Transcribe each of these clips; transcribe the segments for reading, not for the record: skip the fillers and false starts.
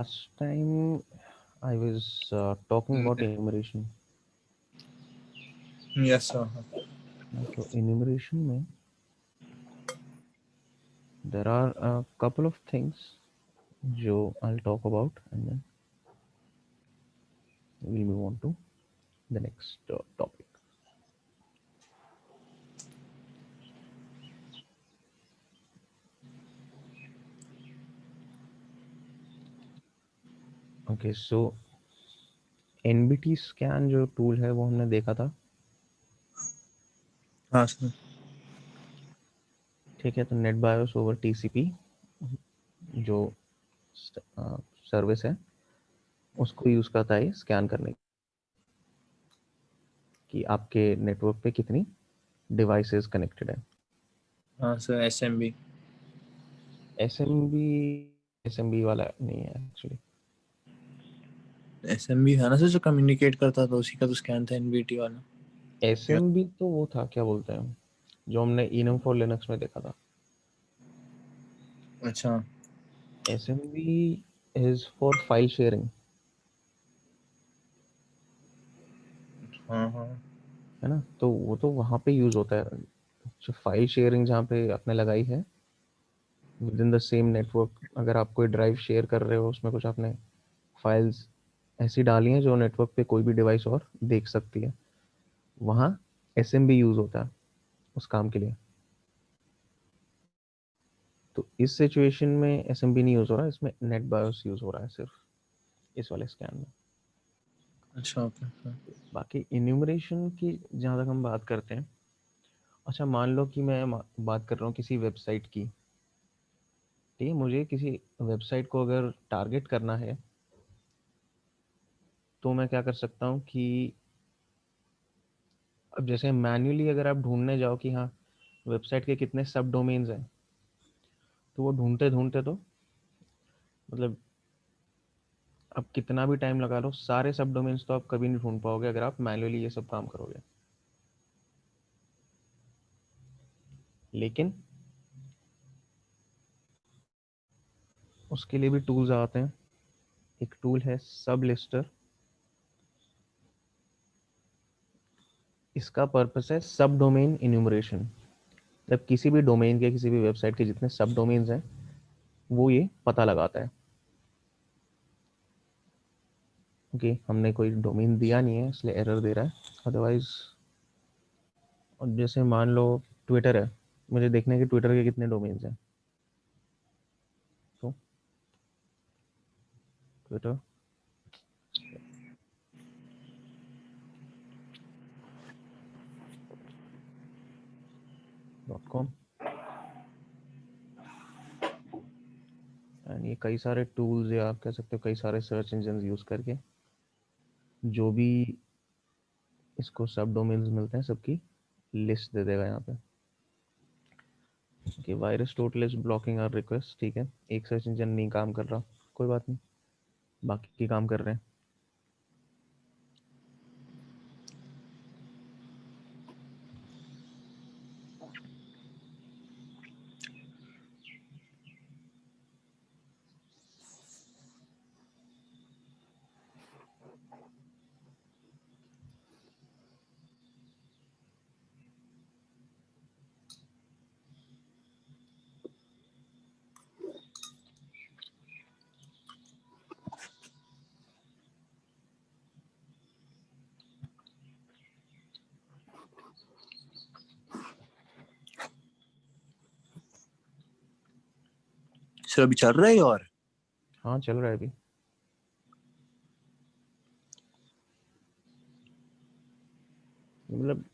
Last time I was talking about enumeration. Yes, sir. तो enumeration में there are a couple of things जो I'll talk about and then we'll move on to the next topic. Okay, so NBT scan जो tool है वो हमने देखा था. हाँ सर. ठीक है, तो नेट बायोस ओवर TCP जो सर्विस है उसको यूज करता है स्कैन करने कि आपके नेटवर्क पे कितनी डिवाइसेस कनेक्टेड है. हाँ सर, SMB. SMB वाला नहीं है एक्चुअली. SMB था ना सर, जो कम्युनिकेट करता था, उसी का तो स्कैन था NBT वाला. SMB तो वो था, क्या बोलते हैं, जो हमने enum for Linux में देखा था. अच्छा. SMB is for file sharing. हाँ हाँ. है ना, तो वो तो वहाँ पे यूज होता है. जो फाइल शेयरिंग जहाँ पे आपने लगाई है with in the same network, अगर आप कोई ड्राइव शेयर कर रहे हो उसमें कुछ आपने फाइल्स ऐसी डाली हैं जो नेटवर्क पे कोई भी डिवाइस और देख सकती है, वहाँ SMB यूज होता है उस काम के लिए. तो इस सिचुएशन में SMB नहीं यूज हो रहा है, इसमें नेट बायोस यूज हो रहा है सिर्फ इस वाले स्कैन में. अच्छा, ओके सर. बाकी इन्यूमरेशन की जहाँ तक हम बात करते हैं, अच्छा मान लो कि मैं बात कर रहा हूँ किसी वेबसाइट की. ठीक है, मुझे किसी वेबसाइट को अगर टारगेट करना है तो मैं क्या कर सकता हूँ कि अब जैसे मैन्युअली अगर आप ढूंढने जाओ कि हाँ वेबसाइट के कितने सब डोमेन्स हैं, तो वो ढूंढते ढूंढते तो मतलब अब कितना भी टाइम लगा लो, सारे सब डोमेन्स तो आप कभी नहीं ढूंढ पाओगे अगर आप मैन्युअली ये सब काम करोगे. लेकिन उसके लिए भी टूल्स आते हैं. एक टूल है सब लिस्टर. इसका पर्पस है सब डोमेन इन्यूमरेशन. जब किसी भी डोमेन के, किसी भी वेबसाइट के जितने सब डोमेन्स हैं वो ये पता लगाता है. ओके, हमने कोई डोमेन दिया नहीं है इसलिए एरर दे रहा है. अदरवाइज जैसे मान लो ट्विटर है, मुझे देखने के ट्विटर के कितने डोमेन्स हैं. तो ट्विटर .com एंड ये कई सारे टूल्स या आप कह सकते हो कई सारे सर्च इंजन यूज करके जो भी इसको सब डोमेन्स मिलते हैं सबकी लिस्ट दे देगा यहाँ पे कि virus total is blocking our request. ठीक है, एक सर्च इंजन नहीं काम कर रहा, कोई बात नहीं, बाकी काम कर रहे हैं. सर अभी चल रहा है ये और? हाँ चल रहा है अभी. मतलब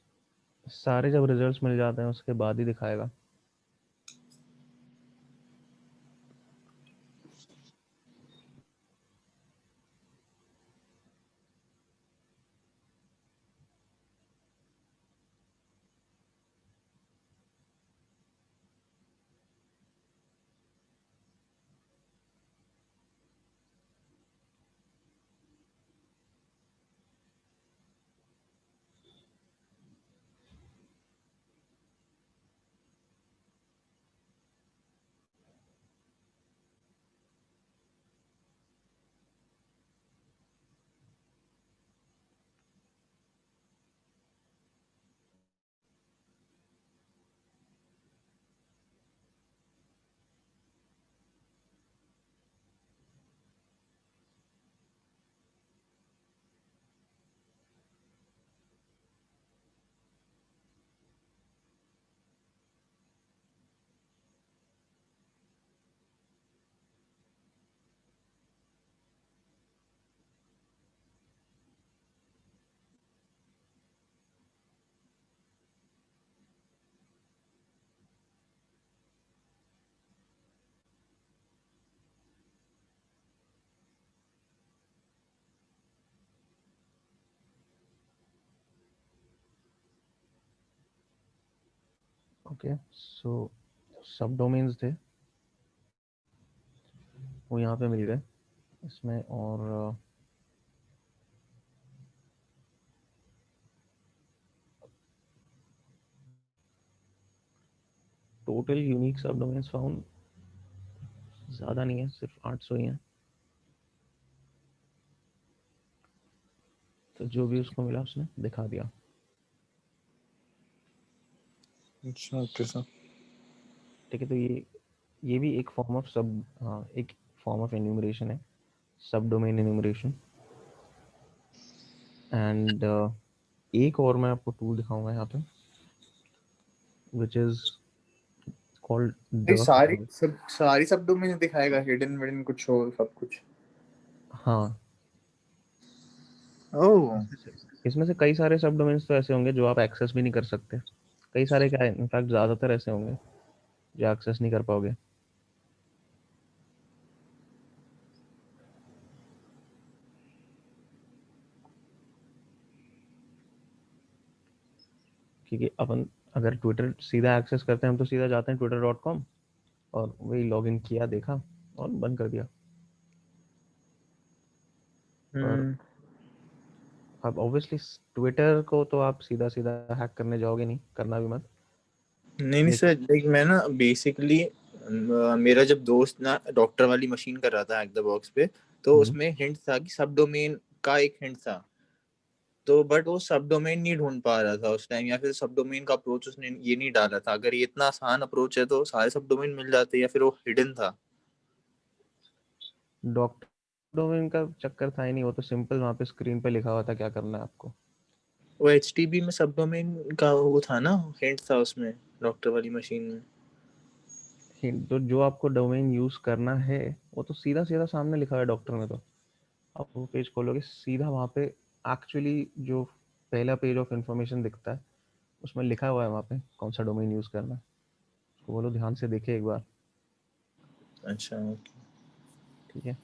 सारे जब रिजल्ट्स मिल जाते हैं उसके बाद ही दिखाएगा. ओके, सो सब डोमेन्स थे वो यहाँ पे मिल गए इसमें। और टोटल यूनिक सब डोमेन्स फाउंड ज़्यादा नहीं है, सिर्फ 800 ही हैं। तो जो भी उसको मिला उसने दिखा दिया। अच्छा ओके सर। ठीक है, तो ये भी एक फॉर्म ऑफ सब, हाँ एक फॉर्म ऑफ एन्यूमरेशन है, सब डोमेन एन्यूमरेशन। एंड एक और मैं आपको टूल दिखाऊंगा यहाँ पे, विच इज कॉल्ड ये द। सारी सब डोमेन दिखाएगा, हिडन विडन कुछ हो सब कुछ। हाँ, ओह इसमें से कई सारे सब डोमेन्स तो ऐसे होंगे जो आप एक्सेस भी नहीं कर सकते। कई सारे क्या है, इनफैक्ट ज़्यादातर ऐसे होंगे जो एक्सेस नहीं कर पाओगे। क्योंकि अपन अगर ट्विटर सीधा एक्सेस करते हैं, हम तो सीधा जाते हैं twitter.com और वही लॉगिन किया, देखा और बंद कर दिया। पर अब ऑब्वियसली ट्विटर को तो आप सीधा सीधा हैक करने जाओगे नहीं, करना भी मत। नहीं नहीं लेकिन सर, लाइक मैं ना बेसिकली मेरा जब दोस्त ना डॉक्टर वाली मशीन कर रहा था हैक द बॉक्स पे, तो हम्म, उसमें हिंट था कि सब डोमेन का एक हिंट था। तो बट वो सब डोमेन नहीं ढूंढ पा रहा था उस टाइम, या फिर सब डोमेन का अप्रोच उसने ये नहीं डाला था। अगर ये इतना आसान अप्रोच है तो सारे सब डोमेन मिल जाते, या फिर वो हिडन था। डॉक्टर डोमेन का चक्कर था ही नहीं, वो तो सिंपल वहाँ पे स्क्रीन पे लिखा हुआ था क्या करना है आपको। वो एचटीबी में सब डोमेन का वो था ना, हिंट था उसमें डॉक्टर वाली मशीन में। हिंट तो जो आपको डोमेन यूज करना है वो तो सीधा सीधा सामने लिखा है डॉक्टर में। तो आप वो पेज खोलोगे सीधा वहाँ पे, एक्चुअली जो पहला पेज ऑफ इंफॉर्मेशन दिखता है उसमें लिखा हुआ है वहाँ पे कौन सा डोमेन यूज करना है। उसको बोलो ध्यान से देखे एक बार। अच्छा okay। ठीक है,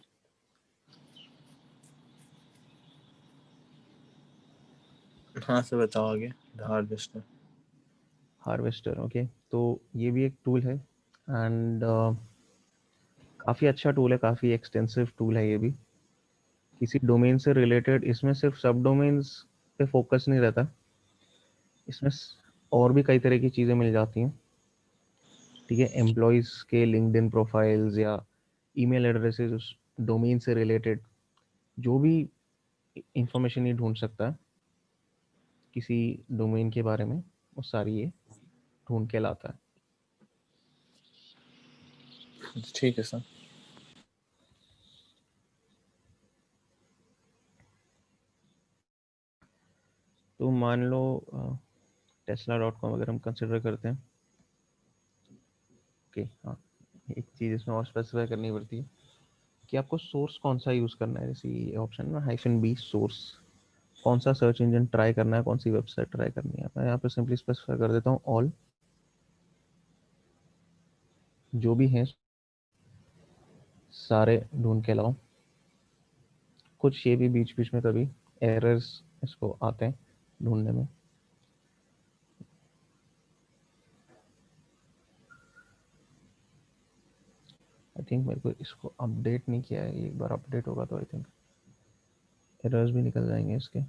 हाँ सर बताओ आगे। हार्वेस्टर। हार्वेस्टर। ओके, तो ये भी एक टूल है एंड काफ़ी अच्छा टूल है, काफ़ी एक्सटेंसिव टूल है ये भी। किसी डोमेन से रिलेटेड, इसमें सिर्फ सब डोमेन्स पे फोकस नहीं रहता, इसमें और भी कई तरह की चीज़ें मिल जाती हैं। ठीक है, एम्प्लॉयज़ के लिंक्डइन प्रोफाइल्स या ईमेल एड्रेसेस उस डोमेन से रिलेटेड, जो भी इंफॉर्मेशन ये ढूंढ सकता है किसी डोमेन के बारे में, वो सारी ये ढूंढ के लाता है। ठीक है सर। तो मान लो tesla.com अगर हम कंसिडर करते हैं। ओके, हाँ एक चीज़ इसमें और स्पेसिफाई करनी पड़ती है कि आपको सोर्स कौन सा यूज़ करना है। जैसे ये ऑप्शन ना -b सोर्स, कौन सा सर्च इंजन ट्राई करना है, कौन सी वेबसाइट ट्राई करनी है। मैं यहाँ पे सिंपली स्पेसिफाई कर देता हूँ ऑल, जो भी हैं सारे ढूंढ के लाओ। कुछ ये भी बीच बीच में कभी एरर्स इसको आते हैं ढूंढने में। आई थिंक मेरे को इसको अपडेट नहीं किया है, एक बार अपडेट होगा तो आई थिंक एरर्स भी निकल जाएंगे इसके।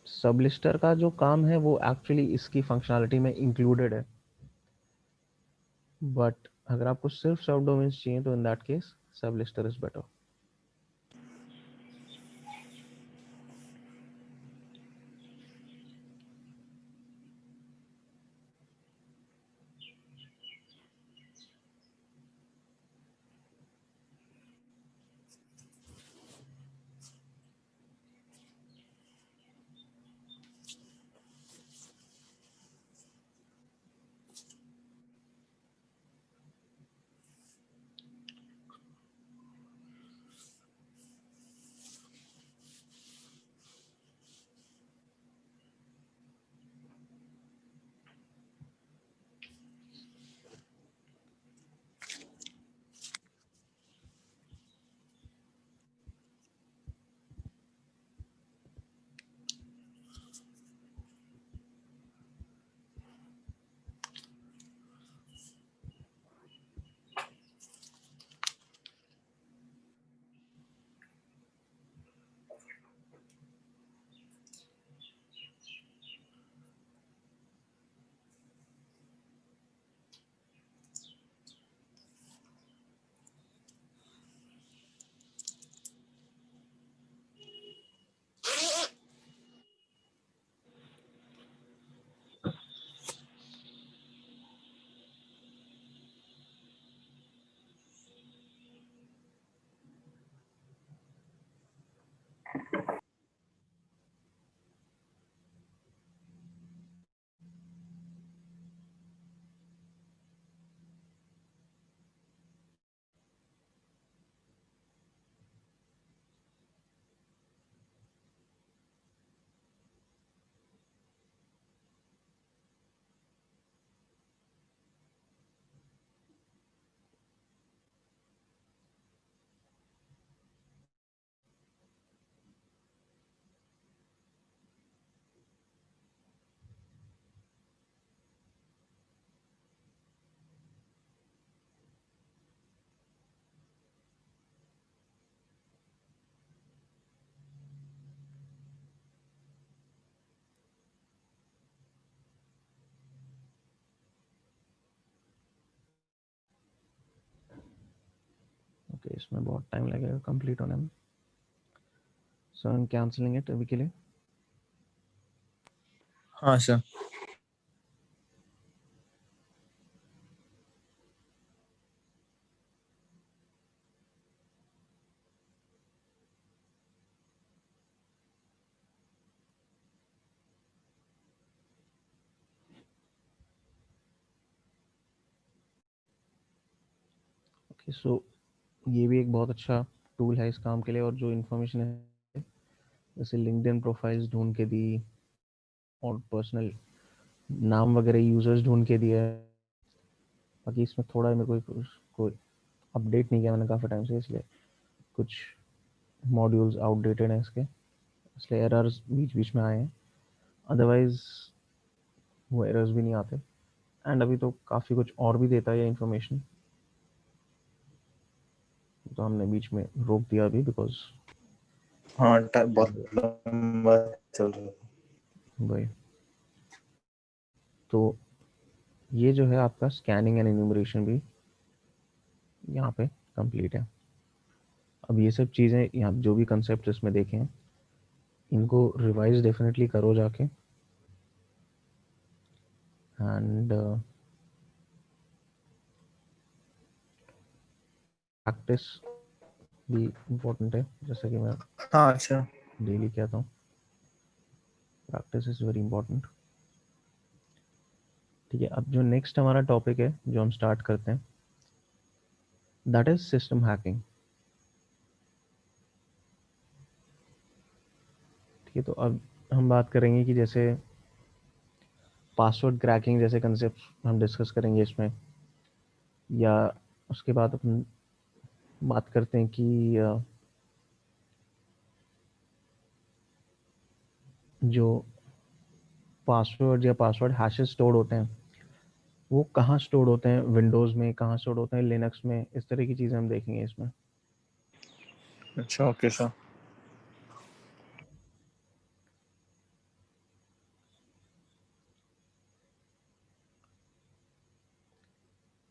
सबलिस्टर का जो काम है वो एक्चुअली इसकी फंक्शनैलिटी में इंक्लूडेड है, बट अगर आपको सिर्फ सब डोमेन्स चाहिए तो in that case Sublister is better. Okay, इसमें बहुत टाइम लगेगा कंप्लीट होने में, so I am cancelling it अभी के लिए। हाँ सर। ओके, सो ये भी एक बहुत अच्छा टूल है इस काम के लिए, और जो इन्फॉर्मेशन है जैसे लिंक्डइन प्रोफाइल्स ढूंढ के दी और पर्सनल नाम वगैरह यूजर्स ढूंढ के दिया है। बाकी इसमें थोड़ा मेरे कोई अपडेट नहीं किया मैंने काफ़ी टाइम से, इसलिए कुछ मॉड्यूल्स आउटडेटेड हैं इसके, इसलिए एरर्स बीच बीच में आए हैं। अदरवाइज वो एरर्स भी नहीं आते। एंड अभी तो काफ़ी कुछ और भी देता है ये इन्फॉर्मेशन, तो हमने बीच में रोक दिया अभी बिकॉज हाँ, बहुत लंबा चल रहा था। वही। तो ये जो है आपका स्कैनिंग एंड इन्यूमरेशन भी यहाँ पे कंप्लीट है। अब ये सब चीज़ें यहाँ जो भी कंसेप्ट इसमें देखे हैं इनको रिवाइज डेफिनेटली करो जाके, एंड प्रैक्टिस भी इम्पोर्टेंट है, जैसे कि मैं हाँ अच्छा। डेली कहता हूँ, प्रैक्टिस इज़ वेरी इंपॉर्टेंट। ठीक है, अब जो नेक्स्ट हमारा टॉपिक है जो हम स्टार्ट करते हैं, दैट इज सिस्टम हैकिंग। ठीक है, तो अब हम बात करेंगे कि जैसे पासवर्ड क्रैकिंग जैसे कंसेप्ट हम डिस्कस करेंगे इसमें, या उसके बाद अपन बात करते हैं कि जो पासवर्ड या पासवर्ड हैशेस स्टोर होते हैं वो कहाँ स्टोर होते हैं, विंडोज़ में कहाँ स्टोर होते हैं, लिनक्स में, इस तरह की चीज़ें हम देखेंगे इसमें। अच्छा ओके सर।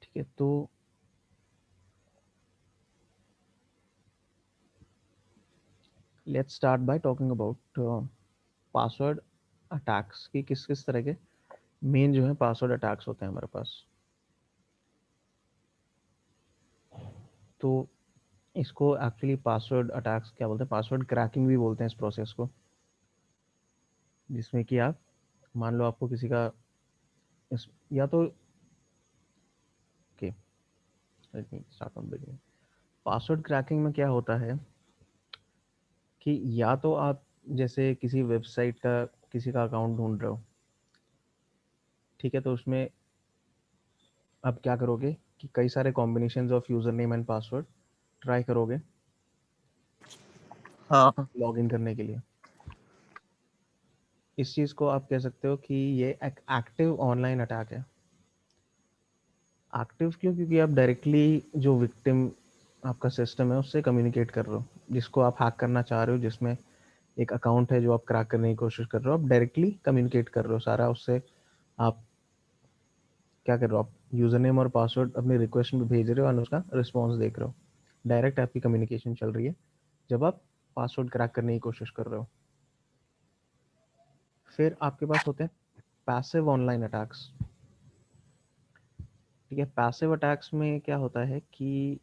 ठीक है, तो let's start by talking about password attacks की किस किस तरह के मेन जो है पासवर्ड अटैक्स होते हैं हमारे पास। तो इसको एक्चुअली पासवर्ड अटैक्स क्या बोलते हैं, पासवर्ड क्रैकिंग भी बोलते हैं इस प्रोसेस को, जिसमें कि आप मान लो आपको किसी का या तो okay, let me start from beginning. Password cracking में क्या होता है कि या तो आप जैसे किसी वेबसाइट का किसी का अकाउंट ढूंढ रहे हो, ठीक है, तो उसमें आप क्या करोगे कि कई सारे combinations of user name and password try करोगे हाँ लॉग इन करने के लिए। इस चीज़ को आप कह सकते हो कि ये एक एक्टिव ऑनलाइन अटैक है। एक्टिव क्यों, क्योंकि आप डायरेक्टली जो विक्टिम आपका सिस्टम है उससे कम्युनिकेट कर रहे हो, जिसको आप हैक करना चाह रहे हो, जिसमें एक अकाउंट है जो आप क्रैक करने की कोशिश कर रहे हो, आप डायरेक्टली कम्युनिकेट कर रहे हो सारा उससे। आप क्या कर रहे हो, आप यूज़र नेम और पासवर्ड अपनी रिक्वेस्ट में भेज रहे हो और उसका रिस्पॉन्स देख रहे हो। डायरेक्ट आपकी कम्युनिकेशन चल रही है जब आप पासवर्ड क्रैक करने की कोशिश कर रहे हो। फिर आपके पास होते हैं पैसिव ऑनलाइन अटैक्स। ठीक है, पैसिव अटैक्स में क्या होता है कि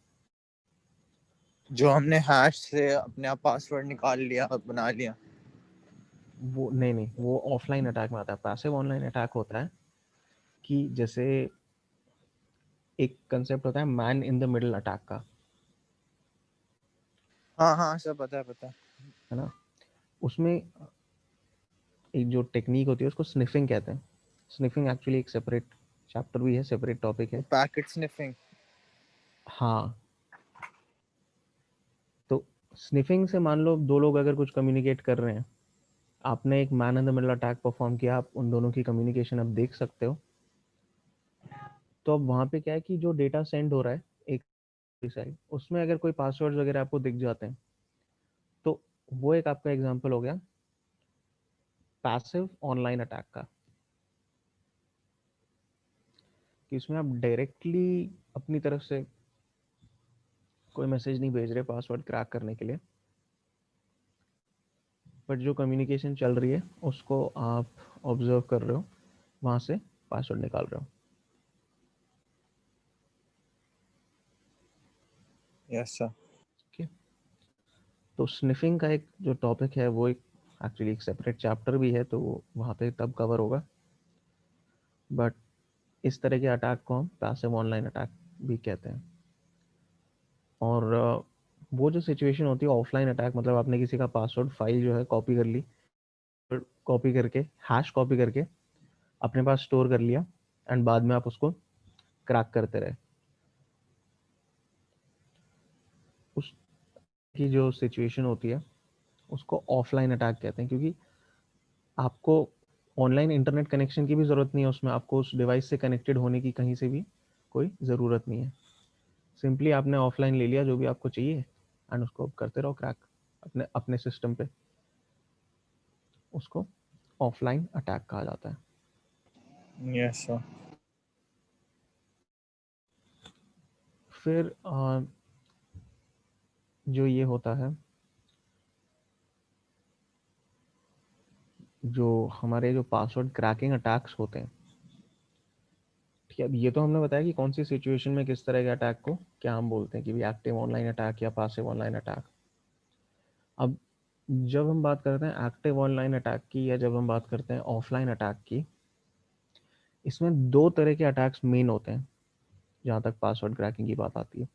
जो हमने हैश से अपने आप पासवर्ड निकाल लिया, बना लिया। वो नहीं नहीं, वो ऑफलाइन अटैक में आता है। पैसिव ऑनलाइन अटैक होता है कि जैसे एक कंसेप्ट होता है man in the middle attack का, हाँ हाँ सब पता है, पता है। है ना। उसमें एक जो टेक्निक होती है उसको स्निफिंग कहते हैं। स्निफिंग एक्चुअली एक सेपरेट चैप्टर भी है, सेपरेट टॉपिक वो है। Packet sniffing. हाँ, तो स्निफिंग से मान लो दो लोग अगर कुछ कम्युनिकेट कर रहे हैं, आपने एक man in the middle attack perform किया, आप उन दोनों की कम्युनिकेशन अब देख सकते हो। तो अब वहाँ पे क्या है कि जो डेटा सेंड हो रहा है एक साइड, उसमें अगर कोई पासवर्ड वगैरह आपको दिख जाते हैं, तो वो एक आपका एग्जांपल हो गया पैसिव ऑनलाइन अटैक का, कि इसमें आप डायरेक्टली अपनी तरफ से कोई मैसेज नहीं भेज रहे पासवर्ड क्रैक करने के लिए, बट जो कम्युनिकेशन चल रही है उसको आप ऑब्जर्व कर रहे हो, वहाँ से पासवर्ड निकाल रहे हो। Yes sir. ओके, तो स्निफिंग का एक जो टॉपिक है वो एक एक्चुअली एक सेपरेट चैप्टर भी है, तो वहाँ पे तब कवर होगा। बट इस तरह के अटैक को हम पैसिव ऑनलाइन अटैक भी कहते हैं। और वो जो सिचुएशन होती है ऑफलाइन अटैक, मतलब आपने किसी का पासवर्ड फाइल जो है कॉपी कर ली, कॉपी करके हैश कॉपी करके अपने पास स्टोर कर लिया, एंड बाद में आप उसको क्रैक करते रहे। उस की जो सिचुएशन होती है उसको ऑफलाइन अटैक कहते हैं, क्योंकि आपको ऑनलाइन इंटरनेट कनेक्शन की भी ज़रूरत नहीं है उसमें, आपको उस डिवाइस से कनेक्टेड होने की कहीं से भी कोई ज़रूरत नहीं है। सिंपली आपने ऑफलाइन ले लिया जो भी आपको चाहिए एंड उसको करते रहो क्रैक अपने अपने सिस्टम पे। उसको ऑफलाइन अटैक कहा जाता है। Yes sir. फिर जो ये होता है, जो हमारे जो पासवर्ड क्रैकिंग अटैक्स होते हैं, ठीक है, अब ये तो हमने बताया कि कौन सी सिचुएशन में किस तरह के अटैक को क्या हम बोलते हैं कि भी एक्टिव ऑनलाइन अटैक या पासिव ऑनलाइन अटैक। अब जब हम बात करते हैं एक्टिव ऑनलाइन अटैक की या जब हम बात करते हैं ऑफलाइन अटैक की, इसमें दो तरह के अटैक्स मेन होते हैं जहाँ तक पासवर्ड क्रैकिंग की बात आती है।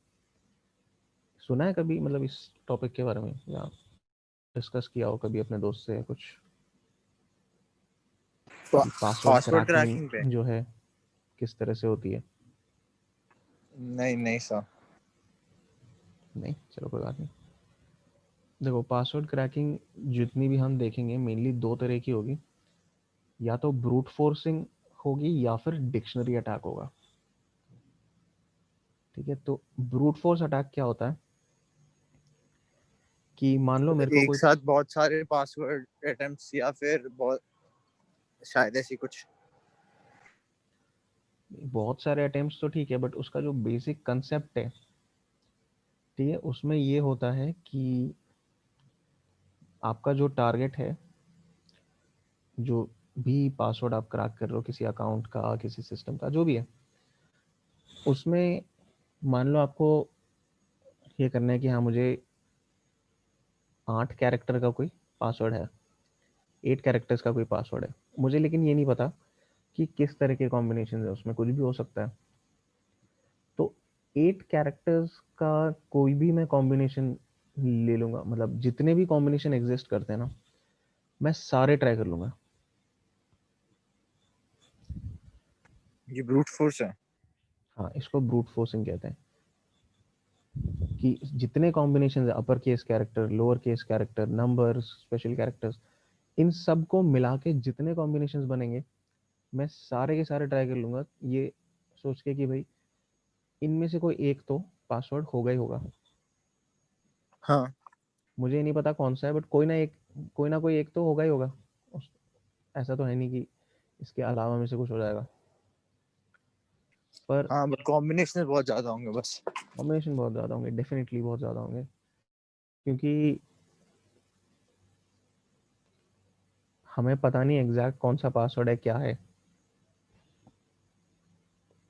सुना है कभी, मतलब इस टॉपिक के बारे में, या डिस्कस किया हो कभी अपने दोस्त से कुछ, कि पासवर्ड पासवर्ड क्रैकिंग पे? क्रैकिंग जो है किस तरह से होती है? नहीं नहीं सर। नहीं, चलो कोई बात नहीं। देखो, पासवर्ड क्रैकिंग जितनी भी हम देखेंगे मेनली दो तरह की होगी, या तो ब्रूट फोर्सिंग होगी या फिर डिक्शनरी अटैक होगा। ठीक है, तो ब्रूट फोर्स अटैक क्या होता है कि मान लो मेरे को एक कोई साथ बहुत सारे पासवर्ड अटेम्प्ट्स या फिर बहुत, शायद ऐसी कुछ। बहुत सारे अटेम्प्ट्स तो ठीक है, बट उसका जो बेसिक कंसेप्ट है, ठीक है, उसमें ये होता है कि आपका जो टारगेट है, जो भी पासवर्ड आप क्रैक कर रहे हो किसी अकाउंट का, किसी सिस्टम का, जो भी है, उसमें मान लो आपको ये करना है कि हाँ मुझे 8 कैरेक्टर का कोई पासवर्ड है, 8 कैरेक्टर्स का कोई पासवर्ड है मुझे, लेकिन ये नहीं पता कि किस तरह के कॉम्बिनेशन है, उसमें कुछ भी हो सकता है। तो 8 कैरेक्टर्स का कोई भी मैं कॉम्बिनेशन ले लूंगा, मतलब जितने भी कॉम्बिनेशन एग्जिस्ट करते हैं ना, मैं सारे ट्राई कर लूंगा। ये ब्रूट फोर्स है। हाँ, इसको ब्रूट फोर्सिंग कहते हैं, कि जितने कॉम्बिनेशन है, upper case character, lower case character, numbers, special characters, इन सब को मिला के जितने कॉम्बिनेशंस बनेंगे मैं सारे के सारे ट्राई कर लूंगा, ये सोच के कि भाई इनमें से कोई एक तो पासवर्ड होगा ही होगा। हाँ मुझे नहीं पता कौन सा है, बट कोई ना कोई एक तो होगा ही होगा। ऐसा तो है नहीं कि इसके अलावा में से कुछ हो जाएगा, पर हाँ, बट कॉम्बिनेशन बहुत ज्यादा होंगे बस। कॉम्बिनेशन बहुत ज़्यादा होंगे, डेफिनेटली बहुत ज़्यादा होंगे, क्योंकि हमें पता नहीं एग्जैक्ट कौन सा पासवर्ड है क्या है,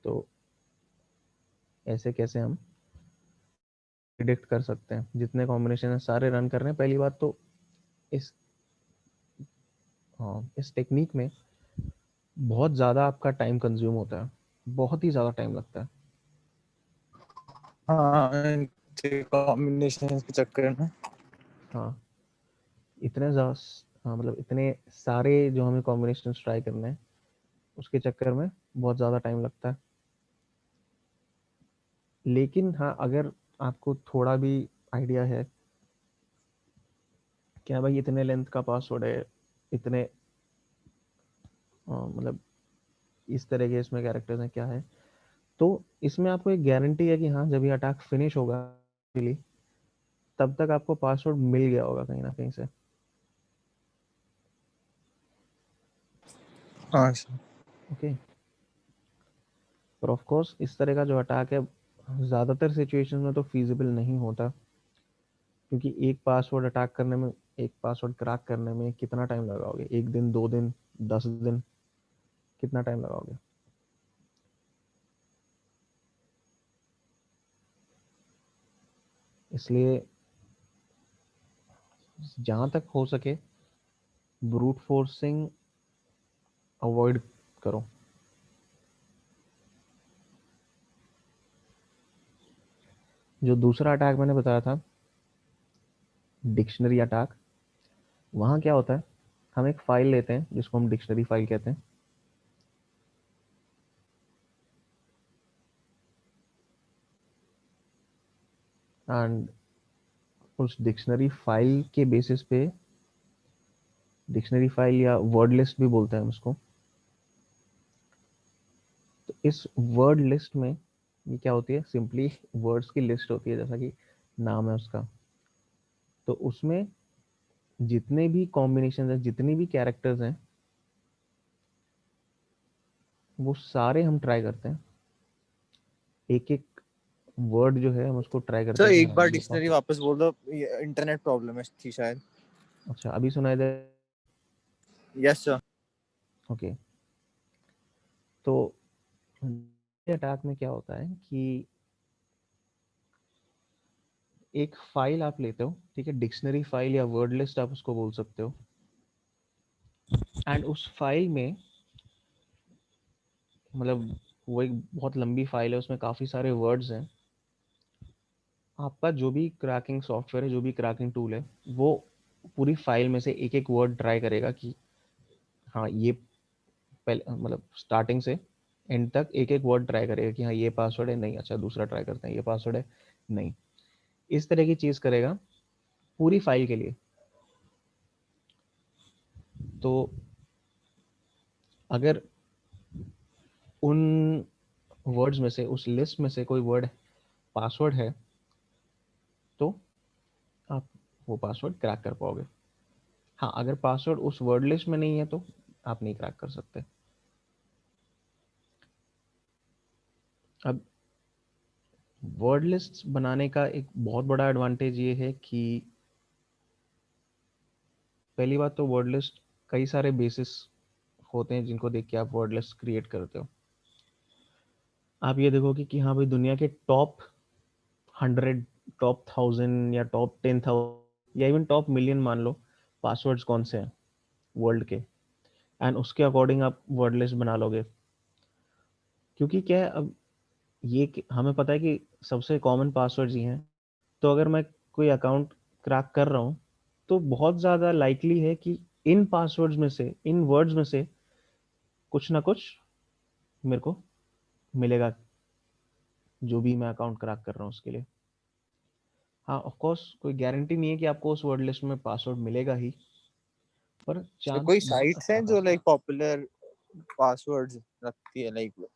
तो ऐसे कैसे हम प्रिडिक्ट कर सकते हैं? जितने कॉम्बिनेशन है सारे रन कर रहे हैं, पहली बात तो इस हाँ, इस टेक्निक में बहुत ज़्यादा आपका टाइम कंज्यूम होता है, बहुत ही ज़्यादा टाइम लगता है। हाँ, कॉम्बिनेशन के चक्कर में। हाँ, इतने ज़्यादा, हाँ मतलब इतने सारे जो हमें कॉम्बिनेशन ट्राई करने हैं उसके चक्कर में बहुत ज़्यादा टाइम लगता है। लेकिन हाँ, अगर आपको थोड़ा भी आइडिया है क्या भाई इतने लेंथ का पासवर्ड है, इतने मतलब इस तरह के इसमें कैरेक्टर्स हैं क्या है, तो इसमें आपको एक गारंटी है कि हाँ जब ये अटैक फिनिश होगा तब तक आपको पासवर्ड मिल गया होगा कहीं ना कहीं से। हाँ ओके, पर ऑफ कोर्स इस तरह का जो अटैक है ज़्यादातर सिचुएशन में तो फीजिबल नहीं होता, क्योंकि एक पासवर्ड अटैक करने में, एक पासवर्ड क्रैक करने में कितना टाइम लगाओगे? 1 दिन, 2 दिन, 10 दिन, कितना टाइम लगाओगे? इसलिए जहाँ तक हो सके ब्रूट फोर्सिंग अवॉइड करो। जो दूसरा अटैक मैंने बताया था, डिक्शनरी अटैक, वहाँ क्या होता है, हम एक फाइल लेते हैं जिसको हम डिक्शनरी फाइल कहते हैं, एंड उस डिक्शनरी फाइल के बेसिस पे, डिक्शनरी फाइल या वर्ड लिस्ट भी बोलते हैं हम उसको, तो इस वर्ड लिस्ट में ये क्या होती है, सिंपली वर्ड्स की लिस्ट होती है, जैसा कि नाम है उसका। तो उसमें जितने भी कॉम्बिनेशन हैं, जितनी भी कैरेक्टर्स हैं, वो सारे हम ट्राई करते हैं। एक एक वर्ड जो है हम उसको ट्राई करते सर हैं कि एक हाँ बार ये डिक्शनरी वापस बोल दो, इंटरनेट प्रॉब्लम है थी शायद। अच्छा, अभी सुनाई दे? Yes sir. ओके। तो अटैक में क्या होता है कि एक फाइल आप लेते हो, ठीक है, डिक्शनरी फाइल या वर्ड लिस्ट आप उसको बोल सकते हो, एंड उस फाइल में, मतलब वो एक बहुत लंबी फाइल है, उसमें काफ़ी सारे वर्ड्स हैं। आपका जो भी क्रैकिंग सॉफ्टवेयर है, जो भी क्रैकिंग टूल है, वो पूरी फाइल में से एक एक वर्ड ट्राई करेगा कि हाँ ये पहले, मतलब स्टार्टिंग से एंड तक एक एक वर्ड ट्राई करेगा कि हाँ ये पासवर्ड है, नहीं, अच्छा दूसरा ट्राई करते हैं, ये पासवर्ड है, नहीं, इस तरह की चीज़ करेगा पूरी फाइल के लिए। तो अगर उन वर्ड्स में से, उस लिस्ट में से कोई वर्ड पासवर्ड है, तो आप वो पासवर्ड क्रैक कर पाओगे। हाँ, अगर पासवर्ड उस वर्ड लिस्ट में नहीं है तो आप नहीं क्रैक कर सकते। अब वर्ड लिस्ट बनाने का एक बहुत बड़ा एडवांटेज ये है कि पहली बात तो वर्ड लिस्ट कई सारे बेसिस होते हैं जिनको देख के आप वर्ड लिस्ट क्रिएट करते हो। आप ये देखोगे कि हाँ भाई, दुनिया के टॉप 100, टॉप 1000 या टॉप 10,000 या इवन टॉप 1,000,000 मान लो पासवर्ड्स कौन से हैं वर्ल्ड के, एंड उसके अकॉर्डिंग आप वर्ड लिस्ट बना लोगे। क्योंकि क्या है, अब हमें पता है कि सबसे कॉमन पासवर्ड्स ही हैं। तो अगर मैं कोई अकाउंट क्रैक कर रहा हूँ, तो बहुत ज़्यादा लाइकली है कि इन पासवर्ड्स में से, इन वर्ड्स में से कुछ ना कुछ मेरे को मिलेगा, जो भी मैं अकाउंट क्रैक कर रहा हूँ उसके लिए। हाँ, ऑफ कोर्स कोई गारंटी नहीं है कि आपको उस वर्ड लिस्ट में पासवर्ड मिलेगा ही, पर तो चांस कोई बहुत साइट्स अच्छा हैं जो खासा है। लाइक पॉपुलर पासवर्ड्स रखती है, लाइक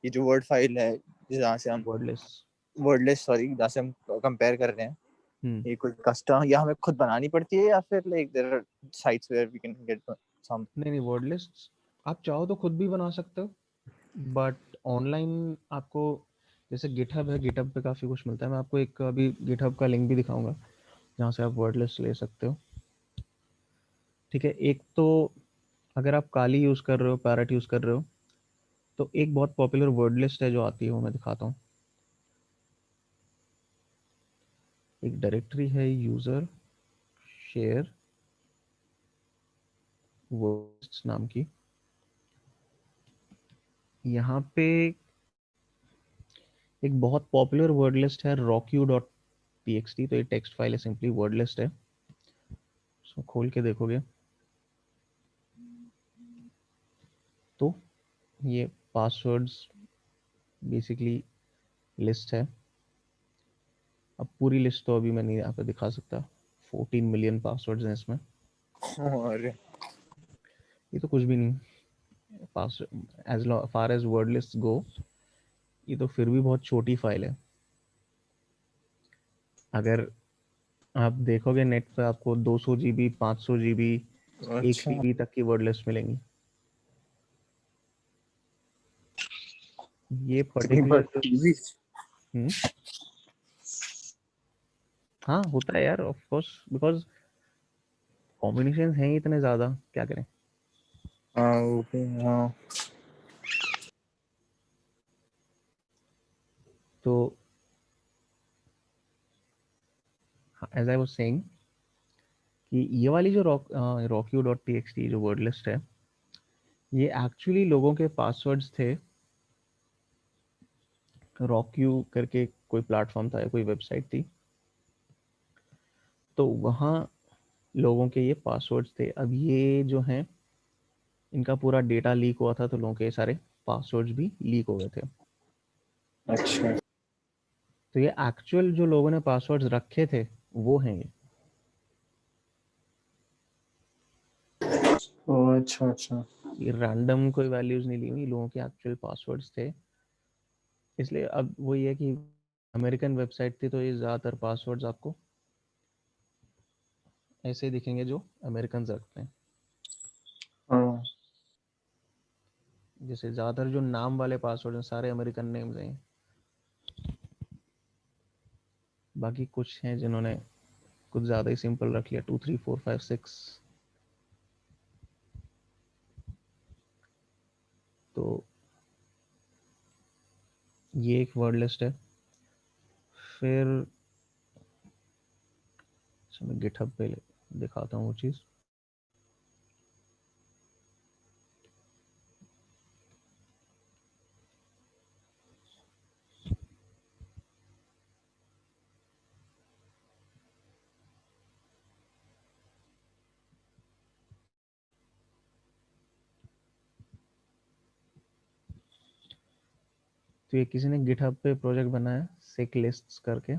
ये जो वर्ड फाइल है जहाँ से हम वर्ड लिस्ट। वर्डलेस, सॉरी, जहाँ से हम कंपेयर कर रहे हैं, हम्म। ये कोई कस्टम या हमें खुद बनानी पड़ती है, या फिर like there are sites where we can get some? नहीं नहीं, वर्ड लिस्ट आप चाहो तो खुद भी बना सकते हो, बट ऑनलाइन आपको, जैसे गिटहब है, गिटहब पे काफ़ी कुछ मिलता है। मैं आपको एक अभी गिटहब का लिंक भी दिखाऊंगा जहाँ से आप वर्ड लिस्ट ले सकते हो। ठीक है, एक तो अगर आप काली यूज़ कर रहे हो, पैरट यूज़ कर रहे हो, तो एक बहुत पॉपुलर वर्ड लिस्ट है जो आती है, वो मैं दिखाता हूँ। एक डायरेक्टरी है यूज़र शेयर वर्ड्स नाम की। यहाँ पे एक बहुत पॉपुलर वर्ड लिस्ट है rockyou.txt, तो ये टेक्स्ट फाइल है, सिंपली वर्ड लिस्ट है। उसको खोल के देखोगे तो ये पासवर्ड्स बेसिकली लिस्ट है। अब पूरी लिस्ट तो अभी मैं नहीं यहाँ पे दिखा सकता, 14 मिलियन पासवर्ड्स हैं इसमें। और ये तो कुछ भी नहीं, पास as far as word list go, ये तो फिर भी बहुत छोटी फाइल है। अगर आप देखोगे नेट पे, आपको 200 GB, 500 GB, एक अच्छा, टीबी तक की वर्ड लिस्ट मिलेंगी। ये इतनी पर्टिकुलर, बड़ी? हाँ होता है यार, ऑफ कोर्स, बिकॉज कॉम्बिनेशन हैं ही इतने ज़्यादा, क्या करें। हाँ वो भी हाँ। तो एज आई वाज सेइंग कि ये वाली जो रॉक्यू डॉट टी एक्स टी जो वर्ड लिस्ट है, ये एक्चुअली लोगों के पासवर्ड्स थे। रॉक्यू करके कोई प्लेटफॉर्म था या कोई वेबसाइट थी, तो वहाँ लोगों के ये पासवर्ड्स थे। अब ये जो हैं, इनका पूरा डेटा लीक हुआ था, तो लोगों के सारे पासवर्ड्स भी लीक हो गए थे। अच्छा। तो ये एक्चुअल जो लोगों ने पासवर्ड्स रखे थे वो हैं ये। ओ अच्छा अच्छा। ये रैंडम कोई वैल्यूज नहीं ली हुई, लोगों के एक्चुअल पासवर्ड्स थे। इसलिए अब वो ये है कि अमेरिकन वेबसाइट थी, तो ये ज़्यादातर पासवर्ड्स आपको ऐसे दिखेंगे जो अमेरिकन रखते हैं। हाँ जैसे ज़्यादातर जो नाम वाले पासवर्ड हैं सारे अमेरिकन नेम्स हैं। बाकी कुछ हैं जिन्होंने कुछ ज़्यादा ही सिंपल रख लिया, 2 3 4 5 6। तो ये एक वर्ड लिस्ट है। फिर अच्छा, मैं गिटहब पे दिखाता हूँ वो चीज़। तो ये किसी ने गिटहब पे प्रोजेक्ट बनाया सिक लिस्ट्स करके।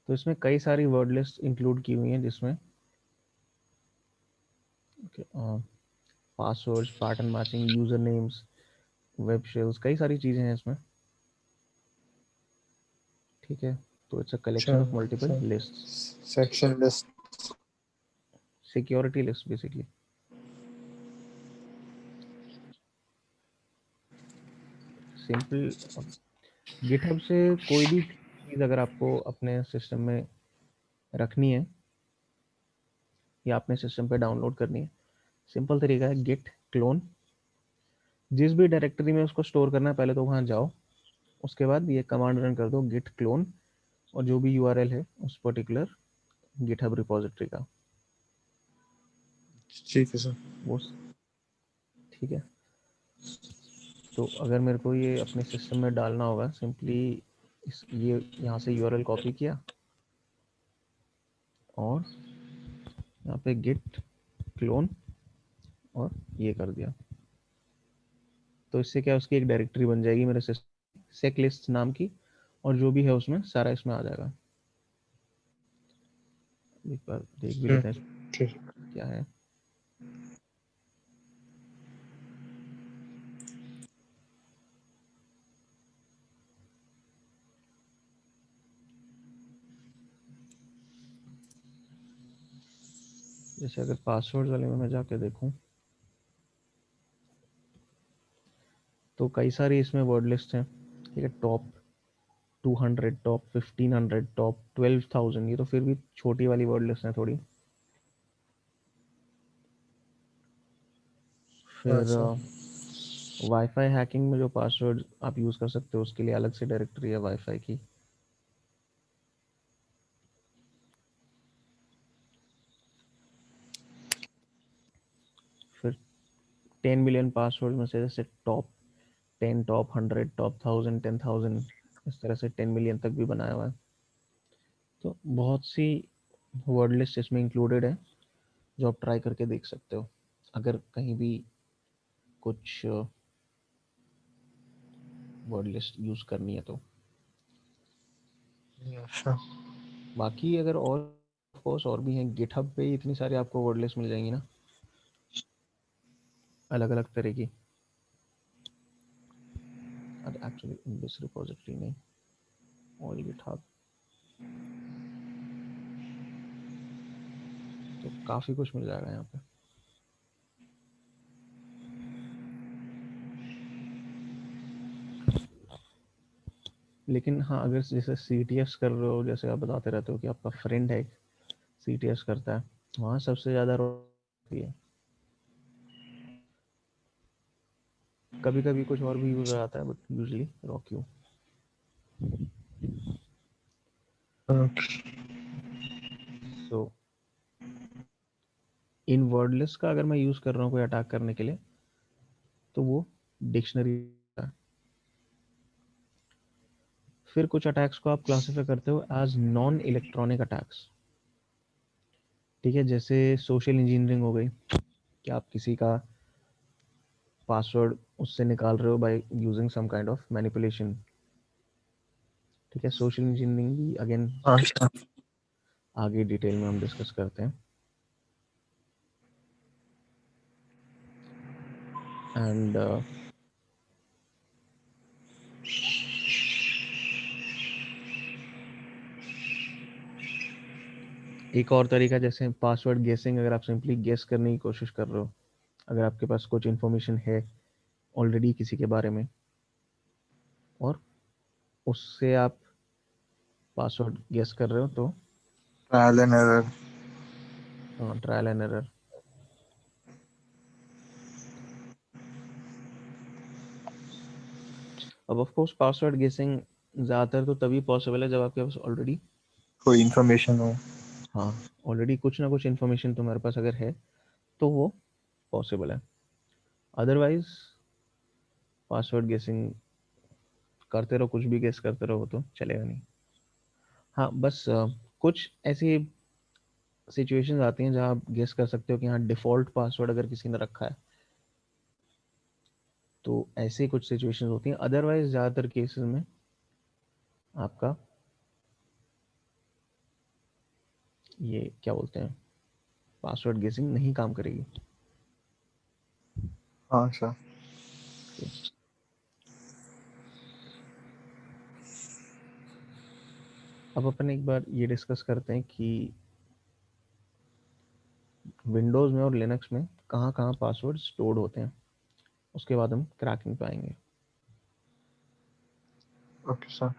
तो इसमें कई सारी वर्ड लिस्ट इंक्लूड की हुई हैं, जिसमें passwords, pattern matching, user names, web shells, कई सारी चीज़ें हैं इसमें। ठीक है, तो इट्स अ अच्छा। Collection of multiple lists, section list. Security list basically. Simple. GitHub से कोई भी चीज़ अगर आपको अपने सिस्टम में रखनी है या अपने सिस्टम पे डाउनलोड करनी है, सिंपल तरीका है गिट क्लोन। जिस भी डायरेक्टरी में उसको स्टोर करना है, पहले तो वहाँ जाओ, उसके बाद ये कमांड रन कर दो गिट क्लोन, और जो भी यूआरएल है उस पर्टिकुलर गिटहब रिपोजिटरी का, ठीक है सर। वो ठीक है। तो अगर मेरे को ये अपने सिस्टम में डालना होगा, सिंपली ये यहाँ से यूआरएल कॉपी किया और यहाँ पे गिट क्लोन और ये कर दिया, तो इससे क्या उसकी एक डायरेक्टरी बन जाएगी मेरे सिस्टम, सेक लिस्ट नाम की, और जो भी है उसमें सारा इसमें आ जाएगा। एक बार देख भी लेते हैं ठीक। क्या है। जैसे अगर पासवर्ड वाले में मैं जाके देखूं, तो कई सारी इसमें वर्ड लिस्ट है। ठीक है, टॉप 200, टॉप 1500, टॉप 12,000, ये तो फिर भी छोटी वाली वर्ड लिस्ट है थोड़ी। फिर अच्छा। वाईफाई हैकिंग में जो पासवर्ड आप यूज़ कर सकते हो, उसके लिए अलग से डायरेक्टरी है वाईफाई की। फिर 10 मिलियन पासवर्ड में से जैसे टॉप 10, टॉप 100, टॉप 1000, 10,000, इस तरह से 10 मिलियन तक भी बनाया हुआ है। तो बहुत सी वर्ड लिस्ट इसमें इंक्लूडेड है, जो आप ट्राई करके देख सकते हो अगर कहीं भी कुछ वर्ड लिस्ट यूज़ करनी है तो। अच्छा। बाकी अगर और कोर्स और भी हैं, गिटहब पे इतनी सारी आपको वर्ड लिस्ट मिल जाएंगी ना, अलग अलग तरह की। एक्चुअली इन दिस रिपोजिटरी नहीं, ऑल गिटहब, तो काफ़ी कुछ मिल जाएगा यहाँ पे। लेकिन हाँ, अगर जैसे CTS कर रहे हो, जैसे आप बताते रहते हो कि आपका फ्रेंड है CTS करता है, वहाँ सबसे ज़्यादा होती है। कभी कभी कुछ और भी यूज आता है, but usually rockyou. So in wordlists का अगर मैं यूज कर रहा हूँ कोई अटैक करने के लिए, तो वो डिक्शनरी है। फिर कुछ अटैक्स को आप क्लासिफाई करते हो एज नॉन इलेक्ट्रॉनिक अटैक्स। ठीक है, जैसे सोशल इंजीनियरिंग हो गई, कि आप किसी का पासवर्ड उससे निकाल रहे हो by using some kind of manipulation. ठीक है, सोशल इंजीनियरिंग भी अगेन अच्छा। आगे डिटेल में हम डिस्कस करते हैं। एंड एक और तरीका, जैसे पासवर्ड गेसिंग, अगर आप सिंपली गेस करने की कोशिश कर रहे हो, अगर आपके पास कुछ इन्फॉर्मेशन है ऑलरेडी किसी के बारे में, और उससे आप पासवर्ड गेस कर रहे हो, तो trial and error. Trial and error. अब ऑफ कोर्स पासवर्ड गेसिंग ज़्यादातर तो तभी पॉसिबल है जब आपके पास ऑलरेडी, कोई इन्फॉर्मेशन हो। हाँ, ऑलरेडी कुछ ना कुछ इन्फॉर्मेशन तुम्हारे पास अगर है, तो वो पॉसिबल है। अदरवाइज पासवर्ड गेसिंग करते रहो, कुछ भी गेस करते रहो, तो चलेगा नहीं। हाँ, बस कुछ ऐसी सिचुएशंस आती हैं जहाँ आप गेस कर सकते हो कि हाँ, डिफ़ॉल्ट पासवर्ड अगर किसी ने रखा है, तो ऐसी कुछ सिचुएशंस होती हैं। अदरवाइज ज़्यादातर केसेस में आपका ये क्या बोलते हैं, पासवर्ड गेसिंग नहीं काम करेगी। हाँ सर। Okay. अब अपन एक बार ये डिस्कस करते हैं कि विंडोज़ में और लिनक्स में कहाँ कहाँ पासवर्ड स्टोर्ड होते हैं, उसके बाद हम क्रैकिंग पे आएंगे। Okay sir.